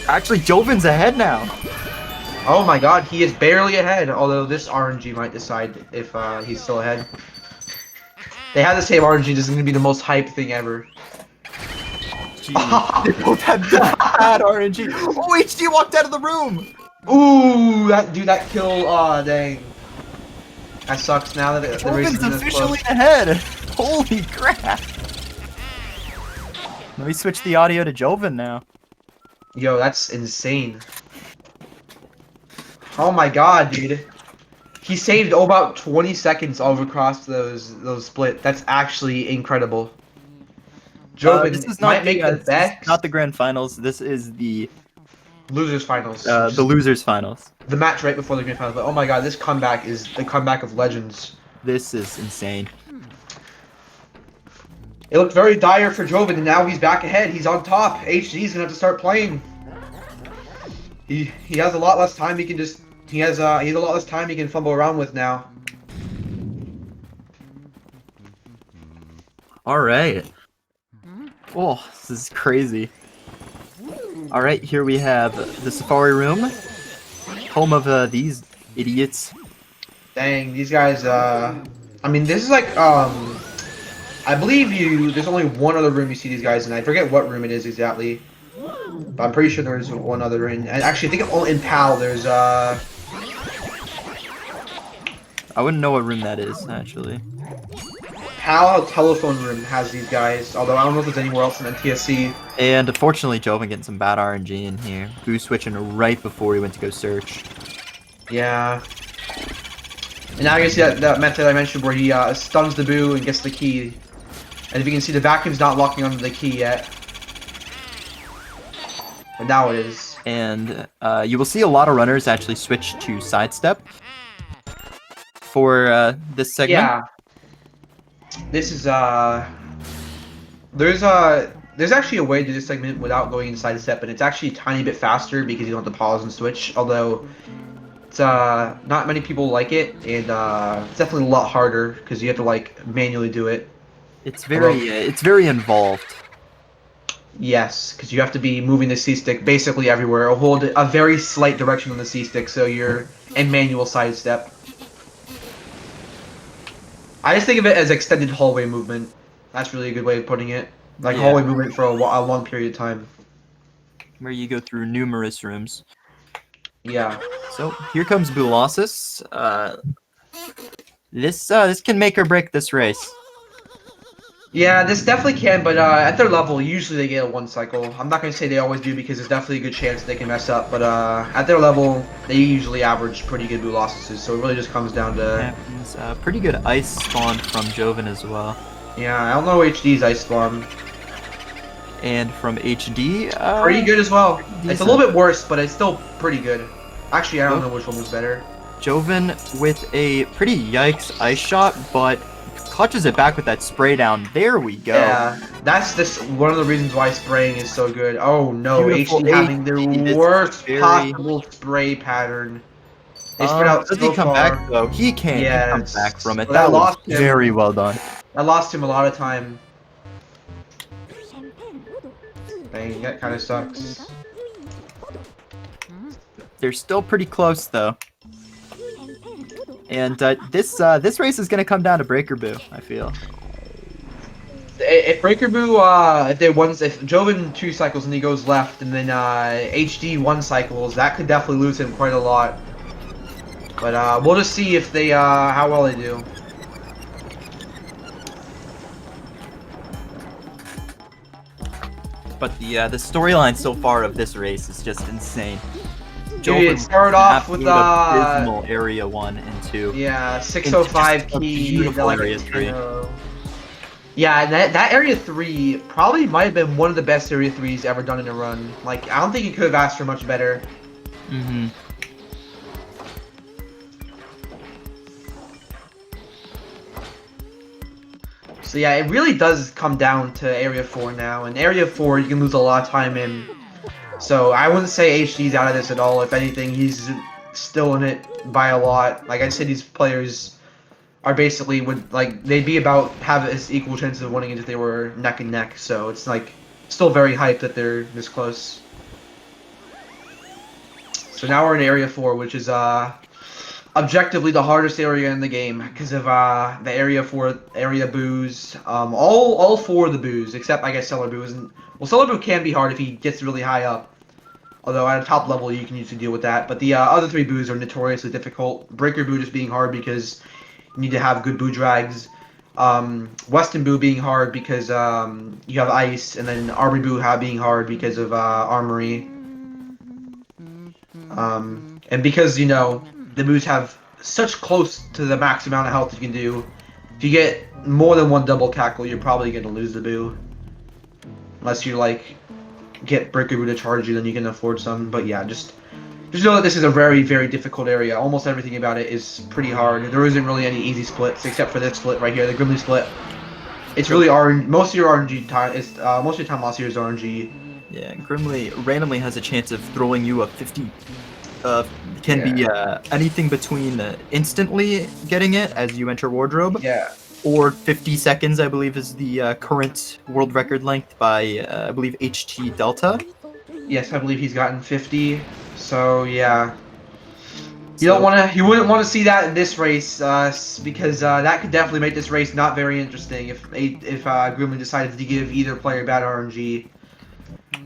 Actually, Jovin's ahead now. Oh my god, he is barely ahead, although this RNG might decide if he's still ahead. They have the same RNG, this is going to be the most hype thing ever. They both have bad RNG. Oh, HD walked out of the room! Ooh, that kill, aw, dang. That sucks now that the race is Jovin's this officially close. ahead! Holy crap! Let me switch the audio to Jovin now. Yo, that's insane. Oh my god, dude. He saved about 20 seconds all across those split. That's actually incredible. Jovin This is might not make the best not the grand finals. This is the losers finals. the losers finals. The match right before the grand finals. But oh my god, this comeback is the comeback of legends. This is insane. It looked very dire for Jovin, and now he's back ahead. He's on top. HD's gonna have to start playing. He has a lot less time. He can just he has a lot less time he can fumble around with now. All right. Oh, this is crazy. All right, here we have the Safari Room, home of these idiots. Dang, these guys. I mean, this is like I believe there's only one other room you see these guys in. I forget what room it is exactly, but I'm pretty sure there's one other in. And actually, I think in PAL there's I wouldn't know what room that is actually. PAL telephone room has these guys. Although I don't know if there's anywhere else in NTSC. And unfortunately, Jovin getting some bad RNG in here. Boo switching right before he went to go search. Yeah. And now you can see that method I mentioned where he stuns the Boo and gets the key. And if you can see, the vacuum's not locking onto the key yet. But now it is. And you will see a lot of runners actually switch to sidestep for this segment. Yeah. This is there's actually a way to do this segment without going inside the step, and it's actually a tiny bit faster because you don't have to pause and switch. Although it's not many people like it, and it's definitely a lot harder because you have to like manually do it. It's very involved. Yes, because you have to be moving the C-stick basically everywhere, or hold a very slight direction on the C-stick, so you're in manual sidestep. I just think of it as extended hallway movement. That's really a good way of putting it. like Yeah. hallway movement for a long period of time. Where you go through numerous rooms. Yeah. So here comes Bulossus. This can make or break this race. Yeah, this definitely can, but at their level, usually they get a 1 cycle. I'm not going to say they always do because there's definitely a good chance they can mess up, but at their level, they usually average pretty good boot losses, so it really just comes down to... Happens. Pretty good ice spawn from Jovin as well. Yeah, I don't know HD's ice spawn. And from HD, Pretty good as well. decent. It's a little bit worse, but it's still pretty good. Actually, I don't know which one was better. Jovin with a pretty yikes ice shot, but clutches it back with that spray down. There we go. Yeah, that's this one of the reasons why spraying is so good. Oh no, Beautiful HD having the HD, worst very... possible spray pattern. They spread out does so he come far. back though? He can't. Yes. He comes back from it. Well, that was lost him. very well done. I lost him a lot of time. Dang, that kind of sucks. They're still pretty close though. And this race is gonna come down to Breaker Boo, I feel. If Breaker Boo, if Jovin 2 cycles and he goes left, and then HD 1 cycles, that could definitely lose him quite a lot. But we'll just see if they how well they do. But the storyline so far of this race is just insane. Dude, it started off with abysmal area 1 and 2. Yeah, 605 key. Like area 3. Yeah, and that area 3 probably might have been one of the best area 3s ever done in a run. Like, I don't think you could have asked for much better. Mm-hmm. So yeah, it really does come down to Area 4 now, and Area 4 you can lose a lot of time in. So I wouldn't say HD's out of this at all. If anything, he's still in it by a lot. Like I said, these players are basically they'd be about have as equal chances of winning it if they were neck and neck. So it's like still very hyped that they're this close. So now we're in Area 4, which is objectively the hardest area in the game because of the area boos. All 4 of the boos, except I guess Cellar Boo isn't. Well, Cellar Boo can be hard if he gets really high up. Although at a top level you can usually deal with that. But the other 3 boos are notoriously difficult. Breaker Boo just being hard because you need to have good boo drags. Weston Boo being hard because you have ice, and then Armory Boo being hard because of armory. And because you know the boos have such close to the max amount of health you can do. If you get more than 1 double cackle, you're probably gonna lose the boo. Unless you like get Breaker Boo to charge you, then you can afford some. But yeah, just know that this is a very, very difficult area. Almost everything about it is pretty hard. There isn't really any easy splits except for this split right here, the Grimly split. It's really most of your RNG time. Most of your time lost here is RNG. Yeah, Grimly randomly has a chance of throwing you a 50. Can be anything between instantly getting it as you enter wardrobe. Yeah. Or 50 seconds, I believe, is the current world record length by, I believe, HT Delta. Yes, I believe he's gotten 50. So yeah, you wouldn't want to see that in this race, because that could definitely make this race not very interesting if Grimly decided to give either player bad RNG.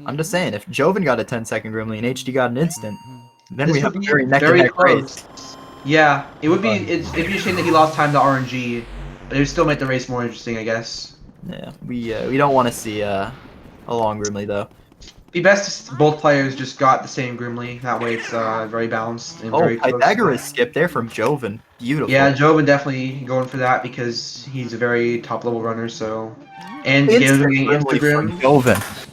I'm just saying, if Jovin got a 10-second Grimly and HD got an instant, then This we have would a be very neck-and-neck race. Yeah, it'd be a shame that he lost time to RNG, but it would still make the race more interesting, I guess. Yeah, we don't want to see a long Grimly though. Be best if both players just got the same Grimly. That way it's very balanced and very close. Pythagoras skip there from Jovin. Beautiful. Yeah, Jovin definitely going for that because he's a very top level runner. So and giving Instagram from Jovin.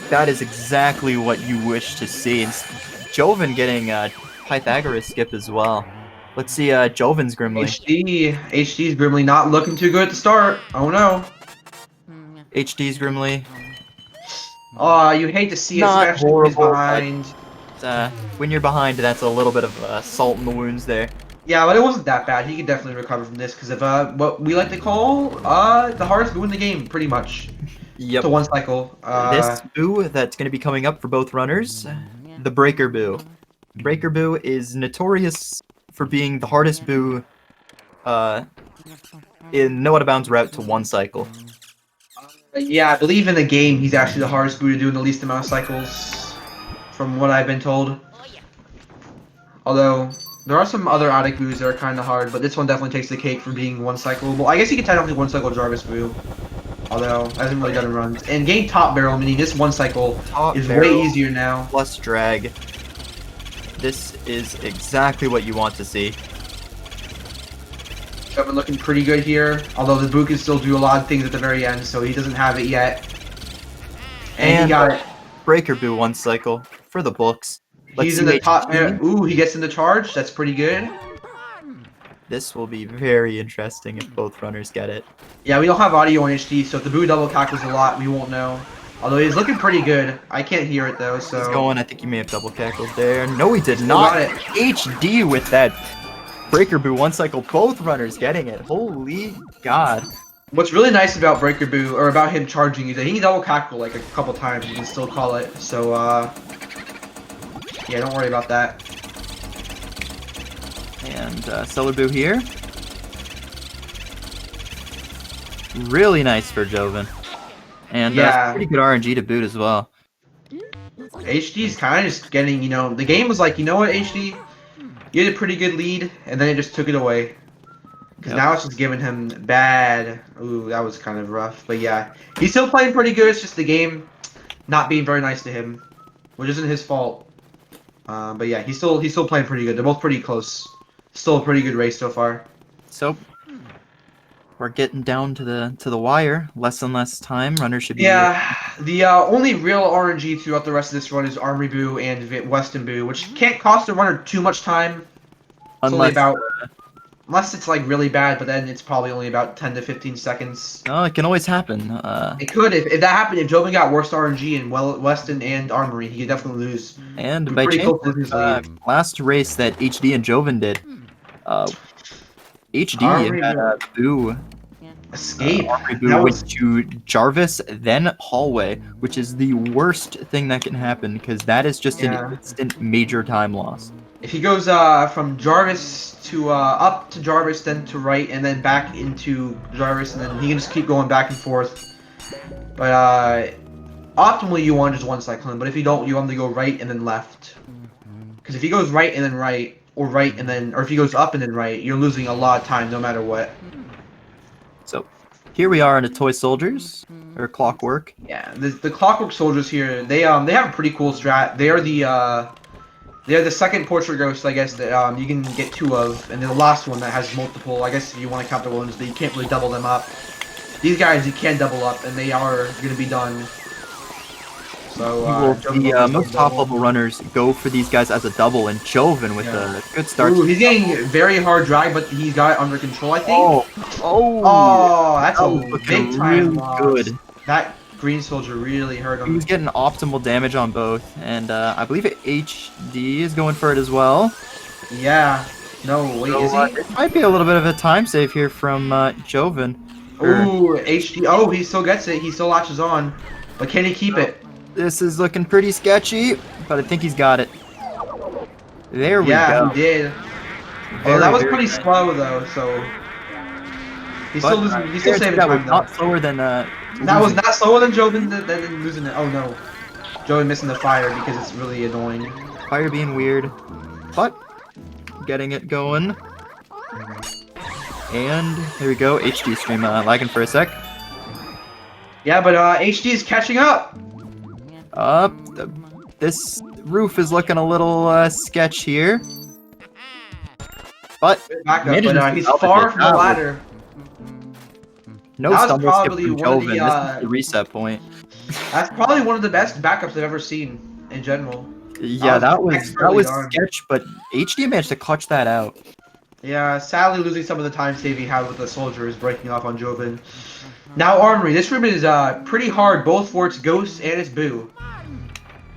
That is exactly what you wish to see. Jovin getting Pythagoras skip as well. Let's see Jovin's Grimly. HD's Grimly not looking too good at the start. Oh no. HD's Grimly. Oh, you hate to see it, especially when he's behind. When you're behind, that's a little bit of salt in the wounds there. Yeah, but it wasn't that bad. He could definitely recover from this because of what we like to call the hardest boo in the game, pretty much. Yep. To 1 cycle. This boo that's going to be coming up for both runners, the Breaker Boo. Breaker Boo is notorious for being the hardest boo in No Out of Bounds route to 1 cycle. Yeah, I believe in the game he's actually the hardest boo to do in the least amount of cycles, from what I've been told. Although, there are some other Attic boos that are kind of hard, but this one definitely takes the cake for being one-cycleable. I guess you could technically one-cycle Jarvis boo, although I haven't really done runs. And getting top barrel, meaning this one cycle, Top is barrel way easier now. plus drag. This is exactly what you want to see. Jovin looking pretty good here, although the boo can still do a lot of things at the very end, so he doesn't have it yet. And he got it. Breaker Boo one cycle for the books. He's in the top. Ooh, he gets in the charge. That's pretty good. This will be very interesting if both runners get it. Yeah, we don't have audio on HD, so if the boo double cackles a lot, we won't know. Although he's looking pretty good. I can't hear it though, so. He's going. I think he may have double cackled there. No, he did not. Got it. HD with that Breaker Boo one cycle. Both runners getting it. Holy God. What's really nice about Breaker Boo, or about him charging, is that he can double cackle like a couple times. You can still call it. So, yeah, don't worry about that. And Stellar Boo here. Really nice for Jovin. And Yeah. pretty good RNG to boot as well. HD's kind of just getting, the game was like, you know what, HD? You had a pretty good lead, and then it just took it away. Because now it's just giving him bad. Ooh, that was kind of rough. But yeah, he's still playing pretty good. It's just the game not being very nice to him, which isn't his fault. But yeah, he's still playing pretty good. They're both pretty close. Still a pretty good race so far. So we're getting down to the wire. Less and less time. Runners should be. Yeah, the only real RNG throughout the rest of this run is Armory Boo and Weston Boo, which can't cost the runner too much time. It's only about. Unless it's like really bad, but then it's probably only about 10 to 15 seconds. Oh, it can always happen. It could if that happened. If Jovin got worse RNG in Weston and Armory, he could definitely lose. And by chance, last race that HD and Jovin did, HD had a Boo escape. Boo went to Jarvis, then hallway, which is the worst thing that can happen because that is just an instant major time loss. If he goes from Jarvis to up to Jarvis, then to right, and then back into Jarvis, and then he can just keep going back and forth. But optimally, you want just one cyclone. But if you don't, you want to go right and then left. Because if he goes right and then right, or right and then, or if he goes up and then right, you're losing a lot of time no matter what. So here we are in the Toy Soldiers or Clockwork. Yeah, the Clockwork Soldiers here, they have a pretty cool strat. They're the second Portrait Ghost, I guess, that you can get two of, and then the last one that has multiple. I guess if you want to count the ones that you can't really double them up. These guys you can double up, and they are going to be done. So the most top level runners go for these guys as a double, and Jovin with a good start. Ooh, he's getting very hard drag, but he's got it under control, I think. That's a big time loss. Good. That Green Soldier really hurt him. He was getting optimal damage on both, and I believe HD is going for it as well. Yeah. No, wait, is he? It might be a little bit of a time save here from Jovin. Ooh, HD. Oh, he still gets it. He still latches on. But can he keep it? This is looking pretty sketchy, but I think he's got it. There we go. Yeah, he did. Oh, that was pretty slow, though, so... He's still losing. He's still saving time, though. Not slower than that was not slower than Jovin than losing it. Oh no, Jovin missing the fire because it's really annoying. Fire being weird, but getting it going. And here we go. HD stream lagging for a sec. Yeah, but HD is catching up. This roof is looking a little sketch here, but he's far from the ladder. No stumble skip from Jovin. This is the reset point. That's probably one of the best backups I've ever seen in general. Yeah, that was sketch, but HD managed to clutch that out. Yeah, sadly losing some of the time save he had with the soldiers breaking off on Jovin. Now Armory. This room is pretty hard, both for its ghost and its boo.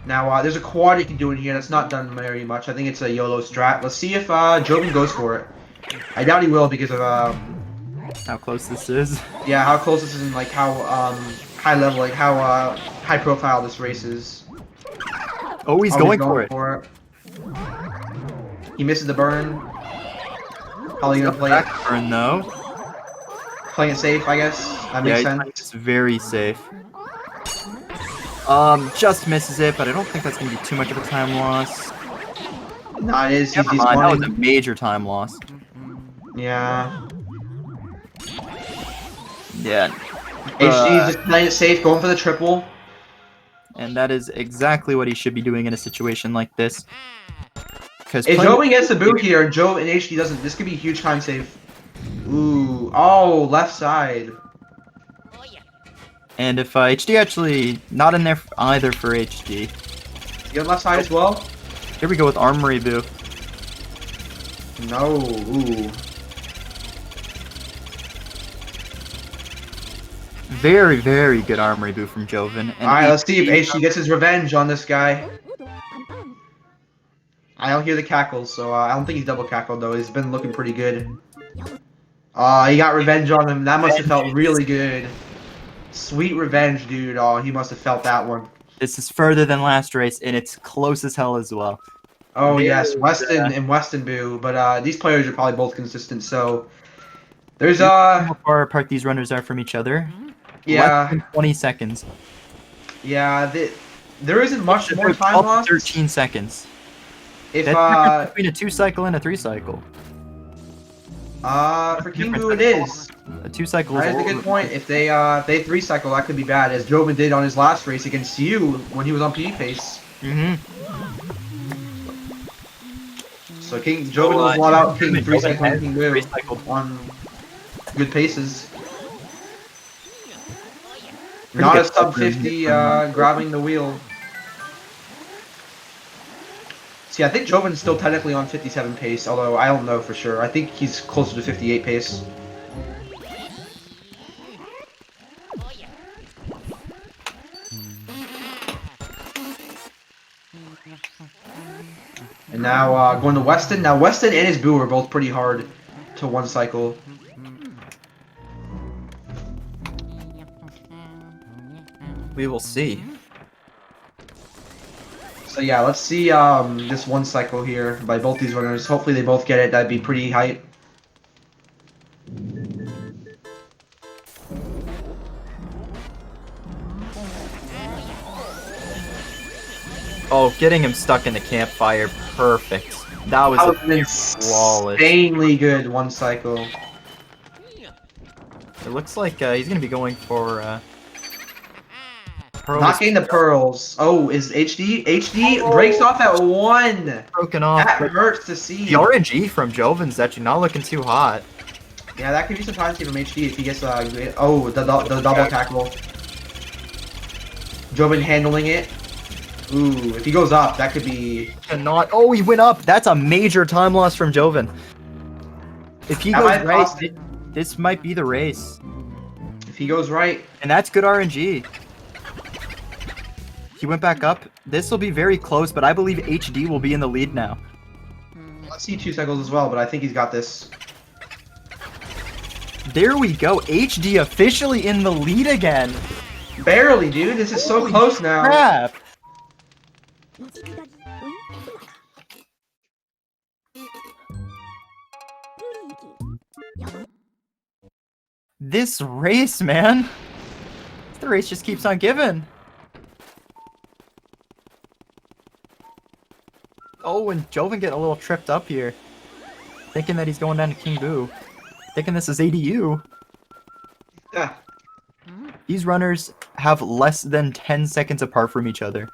Now there's a quad you can do in here that's not done very much. I think it's a YOLO strat. Let's see if Jovin goes for it. I doubt he will because of how close this is. Yeah, how close this is and like how high level, like how high profile this race is. Oh, he's going for it. He misses the burn. Probably gonna play it. Burn though. playing it safe, I guess. That makes sense. It's very safe. Just misses it, but I don't think that's gonna be too much of a time loss. No, it is. Never He's mind, that was spawning. a major time loss. Yeah. Yeah. HD's just playing it safe, going for the triple. And that is exactly what he should be doing in a situation like this. Because If Jovin gets the boot here and HD doesn't, this could be a huge time save. Ooh. Oh, left side. And if HD actually not in there either for HD. You on left side as well? Here we go with Armory Boo. No. Ooh. Very, very good Armory Boo from Jovin. Alright, let's see if HD gets his revenge on this guy. I don't hear the cackles, so I don't think he's double cackled though. He's been looking pretty good. He got revenge on him. That must have felt really good. Sweet revenge, dude. Oh, he must have felt that one. This is further than last race, and it's close as hell as well. Oh yes, Weston and Weston Boo. But these players are probably both consistent, so there's How far apart these runners are from each other? Yeah. Less than 20 seconds. Yeah, there isn't much more time 12 to lost. 13 seconds. If That's between a 2-cycle and a 3-cycle. for King Boo it is. A 2-cycle That is a good point. If they 3-cycle, that could be bad, as Jovin did on his last race against you when he was on PE pace. So Jovin was lot out King 3-cycling King Boo on good paces. Not a sub 50 grabbing the wheel. See, I think Jovin's still technically on 57 pace, although I don't know for sure. I think he's closer to 58 pace. And now going to Weston. Now Weston and his Boo are both pretty hard to 1-cycle. We will see. So yeah, let's see this 1-cycle here by both these runners. Hopefully they both get it. That'd be pretty hype. Oh, getting him stuck in the campfire, perfect. That was an insanely good 1-cycle. It looks like he's gonna be going for Not getting the pearls. Oh, is HD breaks off at 1. Broken off. That hurts to see. The RNG from Jovin's actually not looking too hot. Yeah, that could be some time save from HD if he gets the double tackle. Jovin handling it. Ooh, if he goes up, that could be. Cannot. Oh, he went up. That's a major time loss from Jovin. If he goes right, this might be the race. If he goes right, and that's good RNG. He went back up. This will be very close, but I believe HD will be in the lead now. Let's see 2 cycles as well, but I think he's got this. There we go. HD officially in the lead again. Barely, dude. This is so close now. Crap. This race, man. The race just keeps on giving. Oh, and Jovin getting a little tripped up here. Thinking that he's going down to King Boo. Thinking this is ADU. Yeah. These runners have less than 10 seconds apart from each other.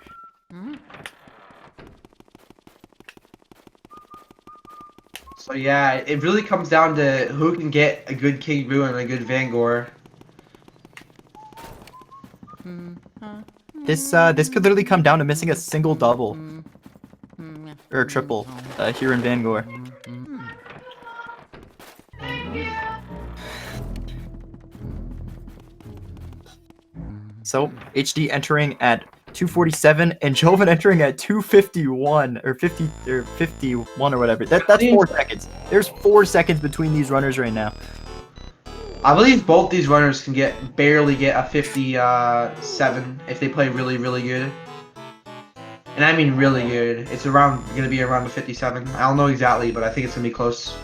So yeah, it really comes down to who can get a good King Boo and a good Vangor. This could literally come down to missing a single double. Or a triple here in Vangor. So HD entering at 247 and Jovin entering at 251 or 51 or whatever. That's 4 seconds. There's 4 seconds between these runners right now. I believe both these runners can barely get a 57 if they play really, really good. And I mean really good. It's gonna be around the 57. I don't know exactly, but I think it's gonna be close.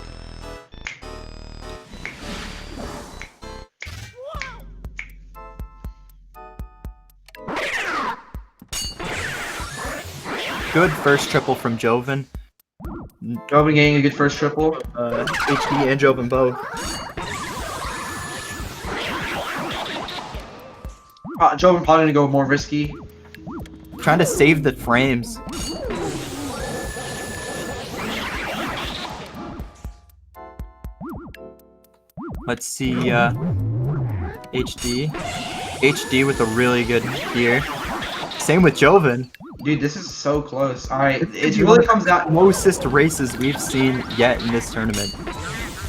good first triple from Jovin. Jovin getting a good first triple. HD and Jovin both. Jovin probably gonna go more risky. Trying to save the frames. Let's see, HD. HD with a really good gear. Same with Jovin. Dude, this is so close. Alright, it really comes down... Closest races we've seen yet in this tournament.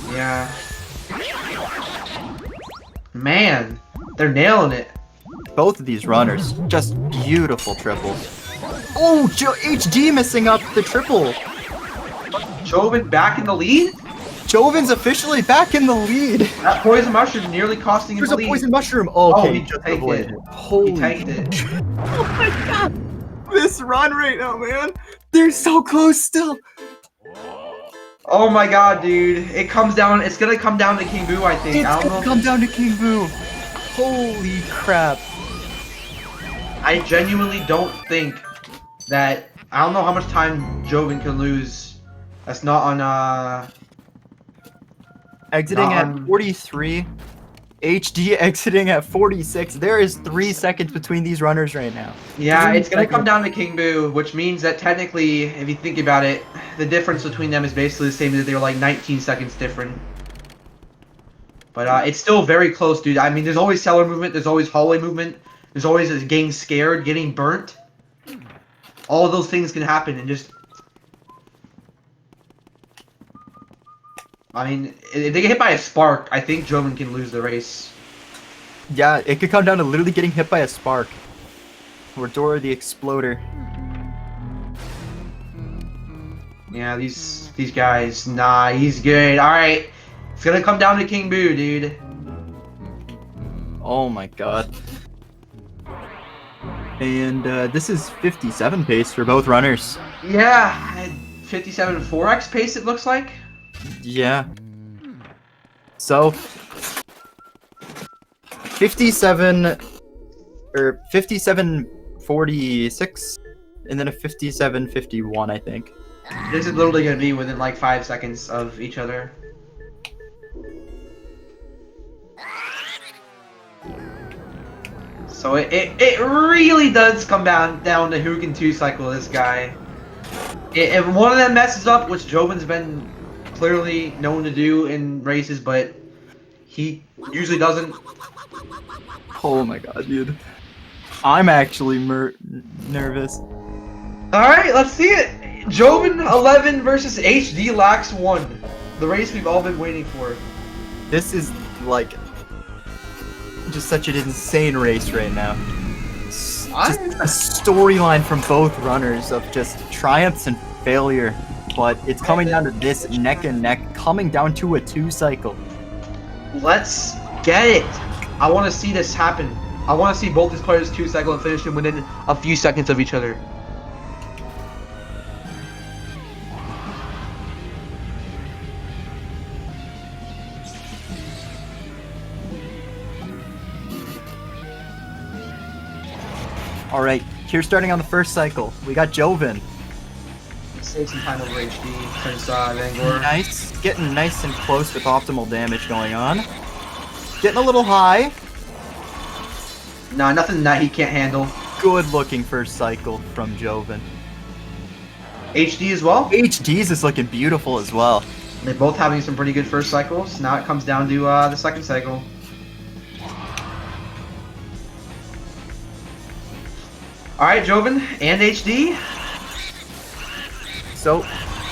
Yeah. Man, they're nailing it. Both of these runners, just beautiful triples. Oh, HD missing up the triple. Jovin back in the lead? Jovin's officially back in the lead. That poison mushroom nearly costing him There's the a lead. poison mushroom. Oh, okay, he just tanked it. Holy. He tanked it. Oh my god. This run right now, man. They're so close still. Oh my god, dude. It's gonna come down to King Boo, I think. It's gonna come down to King Boo. Holy crap. I genuinely don't think that... I don't know how much time Jovin can lose. That's not on, Exiting at 43. HD exiting at 46. There is 3 seconds between these runners right now. Yeah, it's gonna come down to King Boo, which means that technically, if you think about it, the difference between them is basically the same, that they're like 19 seconds different. But it's still very close, dude. I mean, there's always cellar movement, there's always hallway movement, there's always getting scared, getting burnt. All of those things can happen, and just... I mean, if they get hit by a spark, I think Jovin can lose the race. Yeah, it could come down to literally getting hit by a spark. Or Dora the Exploder. Yeah, these guys, nah, he's good. Alright, it's gonna come down to King Boo, dude. Oh my god. And this is 57 pace for both runners. Yeah, 57 4x pace it looks like. Yeah. So 57 or 57.46 and then a 57.51, I think. This is literally gonna be within like 5 seconds of each other. So it really does come down to who can 2-cycle this guy. If one of them messes up, which Jovin's been clearly known to do in races, but he usually doesn't. Oh my god, dude. I'm actually nervous. Alright, let's see it! Jovin 11 versus HDlax 1. The race we've all been waiting for. This is like just such an insane race right now. Just a storyline from both runners of just triumphs and failure. But it's coming down to this neck and neck, coming down to a 2-cycle. Let's get it! I want to see this happen. I want to see both these players 2-cycle and finish them within a few seconds of each other. Alright, here starting on the first cycle, we got Jovin. Save some time over HD since Vangor. Nice, getting nice and close with optimal damage going on. Getting a little high. Nah, nothing that he can't handle. Good looking first cycle from Jovin. HD as well? HD's is looking beautiful as well. They're both having some pretty good first cycles. Now it comes down to the second cycle. Alright, Jovin and HD. So,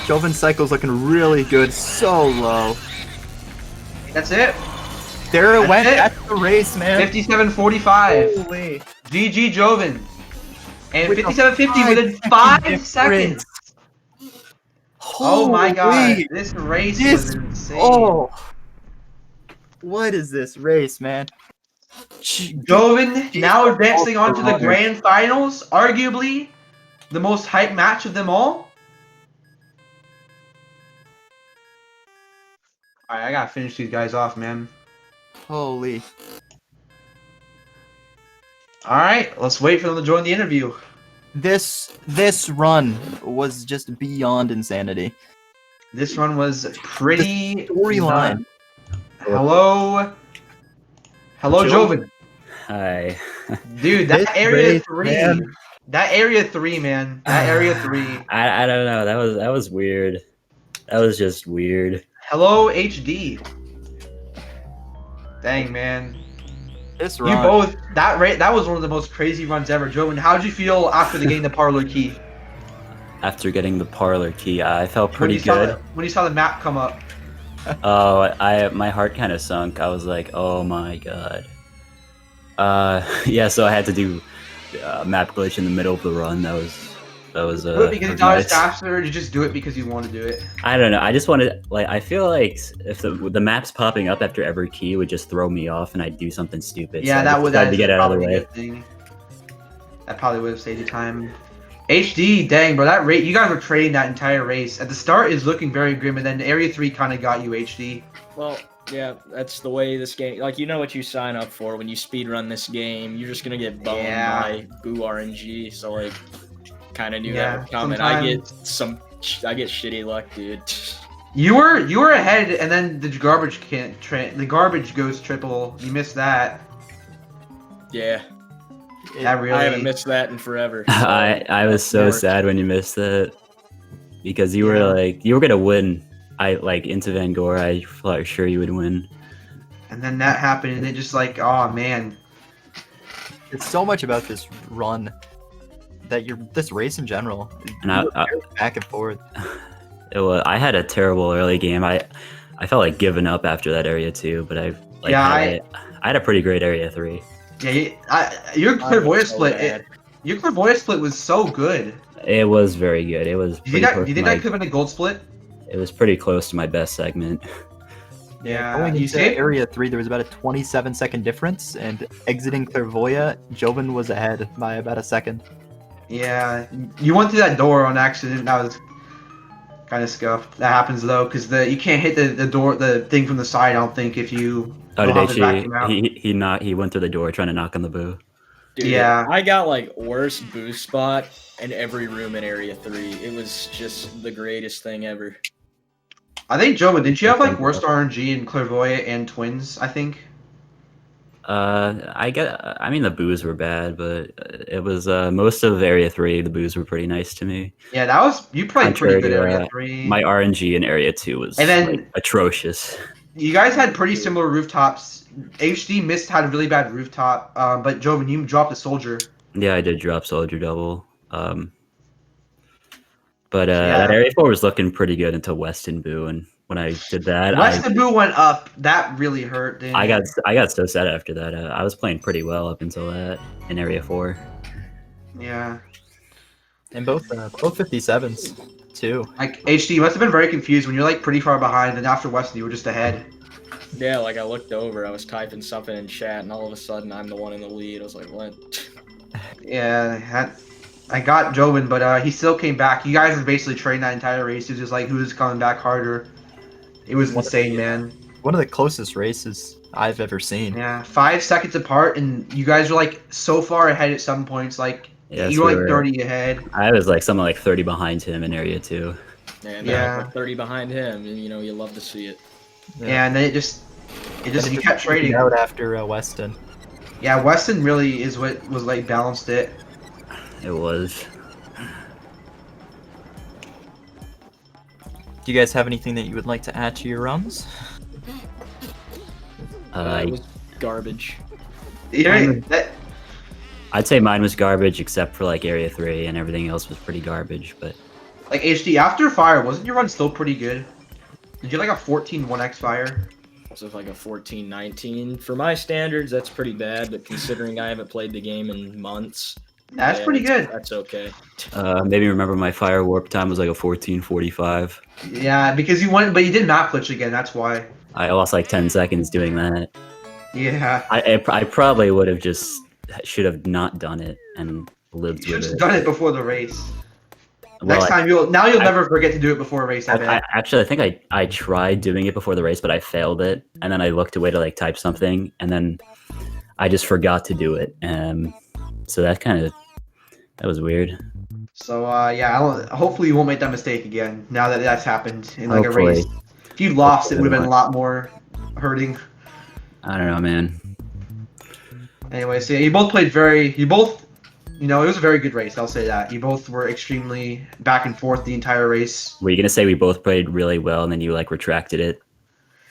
Jovin's cycle's looking really good, so low. That's it. There it went, it. that's the race, man. 57.45. Holy. GG Jovin. And With 57.50 within 5 seconds. Oh my god, Holy. this race was insane. Oh. What is this race, man? Jovin now advancing on to the grand finals, arguably the most hyped match of them all. Alright, I gotta finish these guys off, man. Holy. Alright, let's wait for them to join the interview. This run was just beyond insanity. This one was pretty Storyline. Hello, Jovin. Jovin. Hi. Dude, This that area race, 3. man. That area 3, man. That area 3. I don't know. That was weird. That was just weird. Hello, HD. Dang, man. This You run. both that was one of the most crazy runs ever. Jovin, how'd you feel after the getting the parlor key? After getting the parlor key, I felt pretty good. When you saw the map come up. Oh, my heart kind of sunk. I was like, oh my god. Yeah. So I had to do map glitch in the middle of the run. That was Do it because you thought it was nice. faster, or did you just do it because you want to do it? I don't know. I just wanted I feel like if the maps popping up after every key would just throw me off and I'd do something stupid. Yeah, so that I would decided to get out of the probably way. a good thing. That probably would have saved you time. HD, dang, bro, that rate you guys were trading that entire race. At the start is looking very grim, and then Area 3 kind of got you, HD. Well, yeah, that's the way this game. Like, you know what you sign up for when you speedrun this game. You're just gonna get boned by boo RNG. So like, kind of knew that would come. And I get shitty luck, dude. You were ahead, and then the garbage goes triple. You missed that. Yeah, That really. I haven't missed that in forever. So I was so worked. sad when you missed that because you were like you were gonna win. I like into Van Gore. I thought sure you would win. And then that happened, and it just like, oh man. It's so much about this run that this race in general. And You were back and forth. I had a terrible early game. I felt like giving up after that area 2, but I had a pretty great area 3. Yeah, your clairvoyant split. Your clairvoyant split was so good. It was very good. It was. Do you think that could have been a gold split? It was pretty close to my best segment. Yeah, Going you into saved Area 3, there was about a 27-second difference, and exiting Clairvoyant, Jovin was ahead by about a second. Yeah, you went through that door on accident. That was kind of scuffed. That happens though, because you can't hit the thing from the side. I don't think if you. Oh, did have to vacuum out. he went through the door trying to knock on the boo. Dude, Yeah. I got like worst boost spot in every room in Area 3. It was just the greatest thing ever. I think Jovin, didn't you have like worst RNG in Clairvoyant and Twins? I think. I mean the boos were bad, but it was most of Area 3. The boos were pretty nice to me. Yeah, you played pretty good Area 3. My RNG in Area 2 was And then- like, atrocious. You guys had pretty similar rooftops. HD had a really bad rooftop, but Jovin, you dropped a soldier. Yeah, I did drop Soldier Double. But Yeah. that Area 4 was looking pretty good until Weston Boo, and when I did that, Weston Boo went up. That really hurt. Didn't I it? got so sad after that. I was playing pretty well up until that in Area 4. Yeah. And both 57s, too. Like HD, you must have been very confused when you're like pretty far behind, and after Weston, you were just ahead. Yeah, like I looked over, I was typing something in chat, and all of a sudden I'm the one in the lead. I was like, what? Yeah, I got Jovin, but he still came back. You guys were basically trading that entire race. It was just like who's coming back harder. It was insane, man. One of the closest races I've ever seen. Yeah, 5 seconds apart, and you guys were like so far ahead at some points. Like Yes, you were we like were. 30 ahead. I was like something like 30 behind him in Area 2. And Yeah. I was like 30 behind him, and you know, you love to see it. Yeah, and then it just you kept trading. Out after Weston. Yeah, Weston really is what was like balanced it. It was. Do you guys have anything that you would like to add to your runs? It was garbage. I'd say mine was garbage except for like Area 3, and everything else was pretty garbage. But Like HD, after fire, wasn't your run still pretty good? Did you like a 14-1x fire? So it's like a 14-19. For my standards, that's pretty bad, but considering I haven't played the game in months, That's yeah, pretty good. That's okay. maybe remember my fire warp time was like a 14:45. Yeah, because you went, but you did map glitch again. That's why. I lost like 10 seconds doing that. Yeah. I probably would have should have not done it and lived You with should have it. done it before the race. Well, Next time you'll never forget to do it before a race. I bet. Actually, I think I tried doing it before the race, but I failed it, and then I looked away to like type something, and then I just forgot to do it. So that kind of That was weird. So yeah, hopefully you won't make that mistake again. Now that that's happened in like Hopefully. a race. If you lost, it Hopefully would have been a not. lot more hurting. I don't know, man. Anyway, so yeah, you both played very. You both, it was a very good race. I'll say that. You both were extremely back and forth the entire race. Were you gonna say we both played really well and then you like retracted it?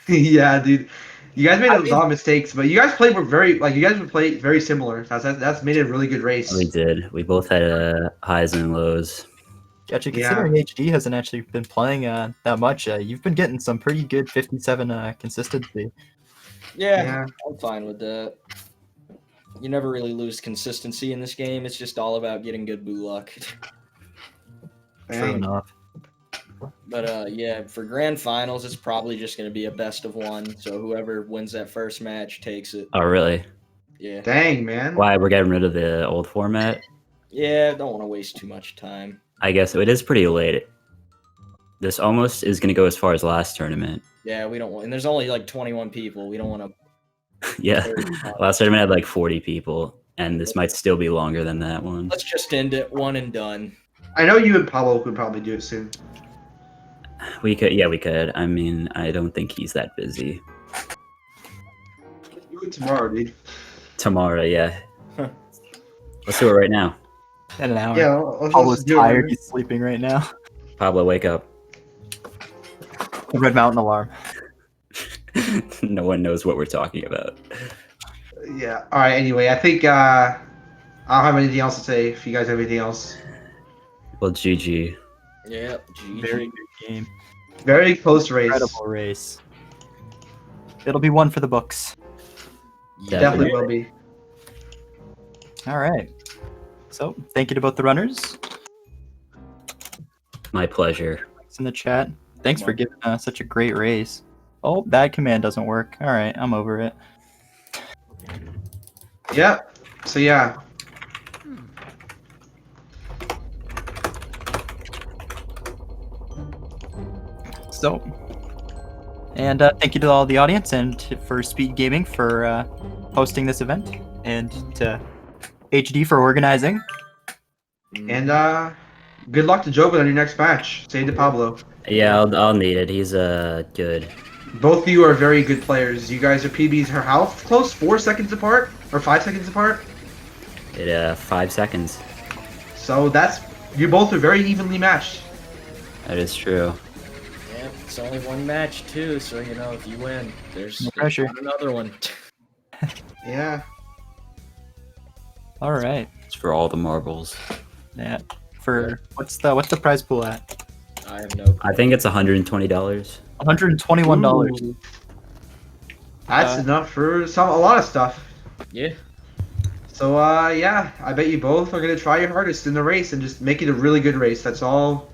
Yeah, dude. You guys made a lot of mistakes, but you guys were played very similar. That's made it a really good race. We did. We both had highs and lows. Actually, considering HD hasn't actually been playing that much, you've been getting some pretty good 57 consistency. Yeah, I'm fine with that. You never really lose consistency in this game. It's just all about getting good boo luck. True enough. But yeah, for grand finals, it's probably just going to be a best of one. So whoever wins that first match takes it. Oh, really? Yeah. Dang, man. Why? We're getting rid of the old format? Yeah, don't want to waste too much time. I guess it is pretty late. This almost is going to go as far as last tournament. Yeah, we don't want, and there's only like 21 people. We don't want to. Yeah, last tournament had like 40 people, and this might still be longer than that one. Let's just end it one and done. I know you and Pablo could probably do it soon. We could, yeah, we could. I mean, I don't think he's that busy. Do it tomorrow, dude. Tomorrow, yeah. Let's do it right now. In an hour. Yeah, let's Pablo's do it. tired. He's sleeping right now. Pablo, wake up. Red Mountain alarm. No one knows what we're talking about. Yeah. All right. Anyway, I think I don't have anything else to say. If you guys have anything else. Well, GG. Yeah, GG. Very good game. Very close race. Incredible race. It'll be one for the books. Definitely will be. All right. So, thank you to both the runners. My pleasure. Thanks in the chat. Thanks for giving such a great race. Oh, that command doesn't work. All right, I'm over it. Yeah. So yeah. So, and thank you to all the audience and for SpeedGaming for hosting this event, and to HD for organizing. And good luck to Jovin on your next match. Say to Pablo. Yeah, I'll need it. He's good. Both of you are very good players. You guys are PBs. How close? 4 seconds apart or 5 seconds apart? 5 seconds. So you both are very evenly matched. That is true. Yeah, it's only one match too, so if you win, there's No pressure. Another one. Yeah. All right. It's for all the marbles. Yeah. For what's the prize pool at? I have no clue. I think it's $120. $121. Ooh. That's enough for a lot of stuff. Yeah. So yeah, I bet you both are gonna try your hardest in the race and just make it a really good race. That's all.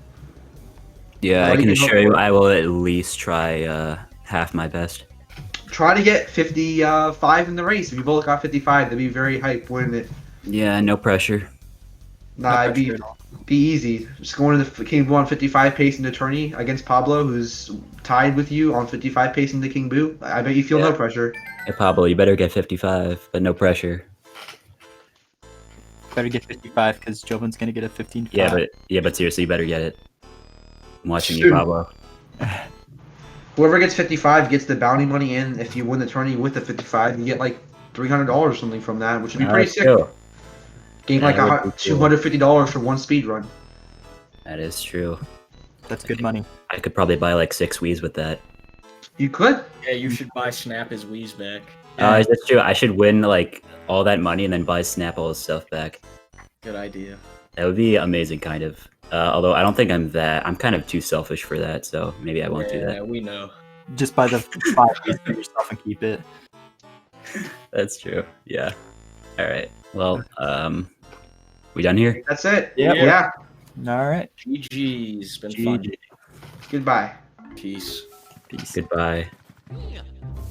Yeah, What I do can you hope assure you for? I will at least try half my best. Try to get 55 in the race. If you both got 55, that'd be very hype, wouldn't it? Yeah, no pressure. Nah, it'd be easy. Just going to the King Boo on 55 pace in the tourney against Pablo, who's tied with you on 55 pace in the King Boo. I bet you feel no pressure. Hey, Pablo, you better get 55, but no pressure. Better get 55 because Jovin's gonna get a 15. Yeah, but seriously, you better get it. I'm watching Shoot. you, Pablo. Whoever gets 55 gets the bounty money in. If you win the tourney with the 55, you get like $300 or something from that, which would be pretty sick. Cool. Gain like That would be cool. $250 for one speed run. That is true. That's good money. I could probably buy like 6 Wii's with that. You could. Yeah, you should buy Snap his Wii's back. That's true. I should win like all that money and then buy Snap all his stuff back. Good idea. That would be amazing, kind of. Although I don't think I'm kind of too selfish for that, so maybe I won't do Yeah, that. we know. Just buy the 5 piece for yourself and keep it. That's true. Yeah. All right. Well, we done here? That's it. Yep. Yeah. All right. GG's. Been fun. GG. Goodbye. Peace. Peace. Goodbye. Yeah.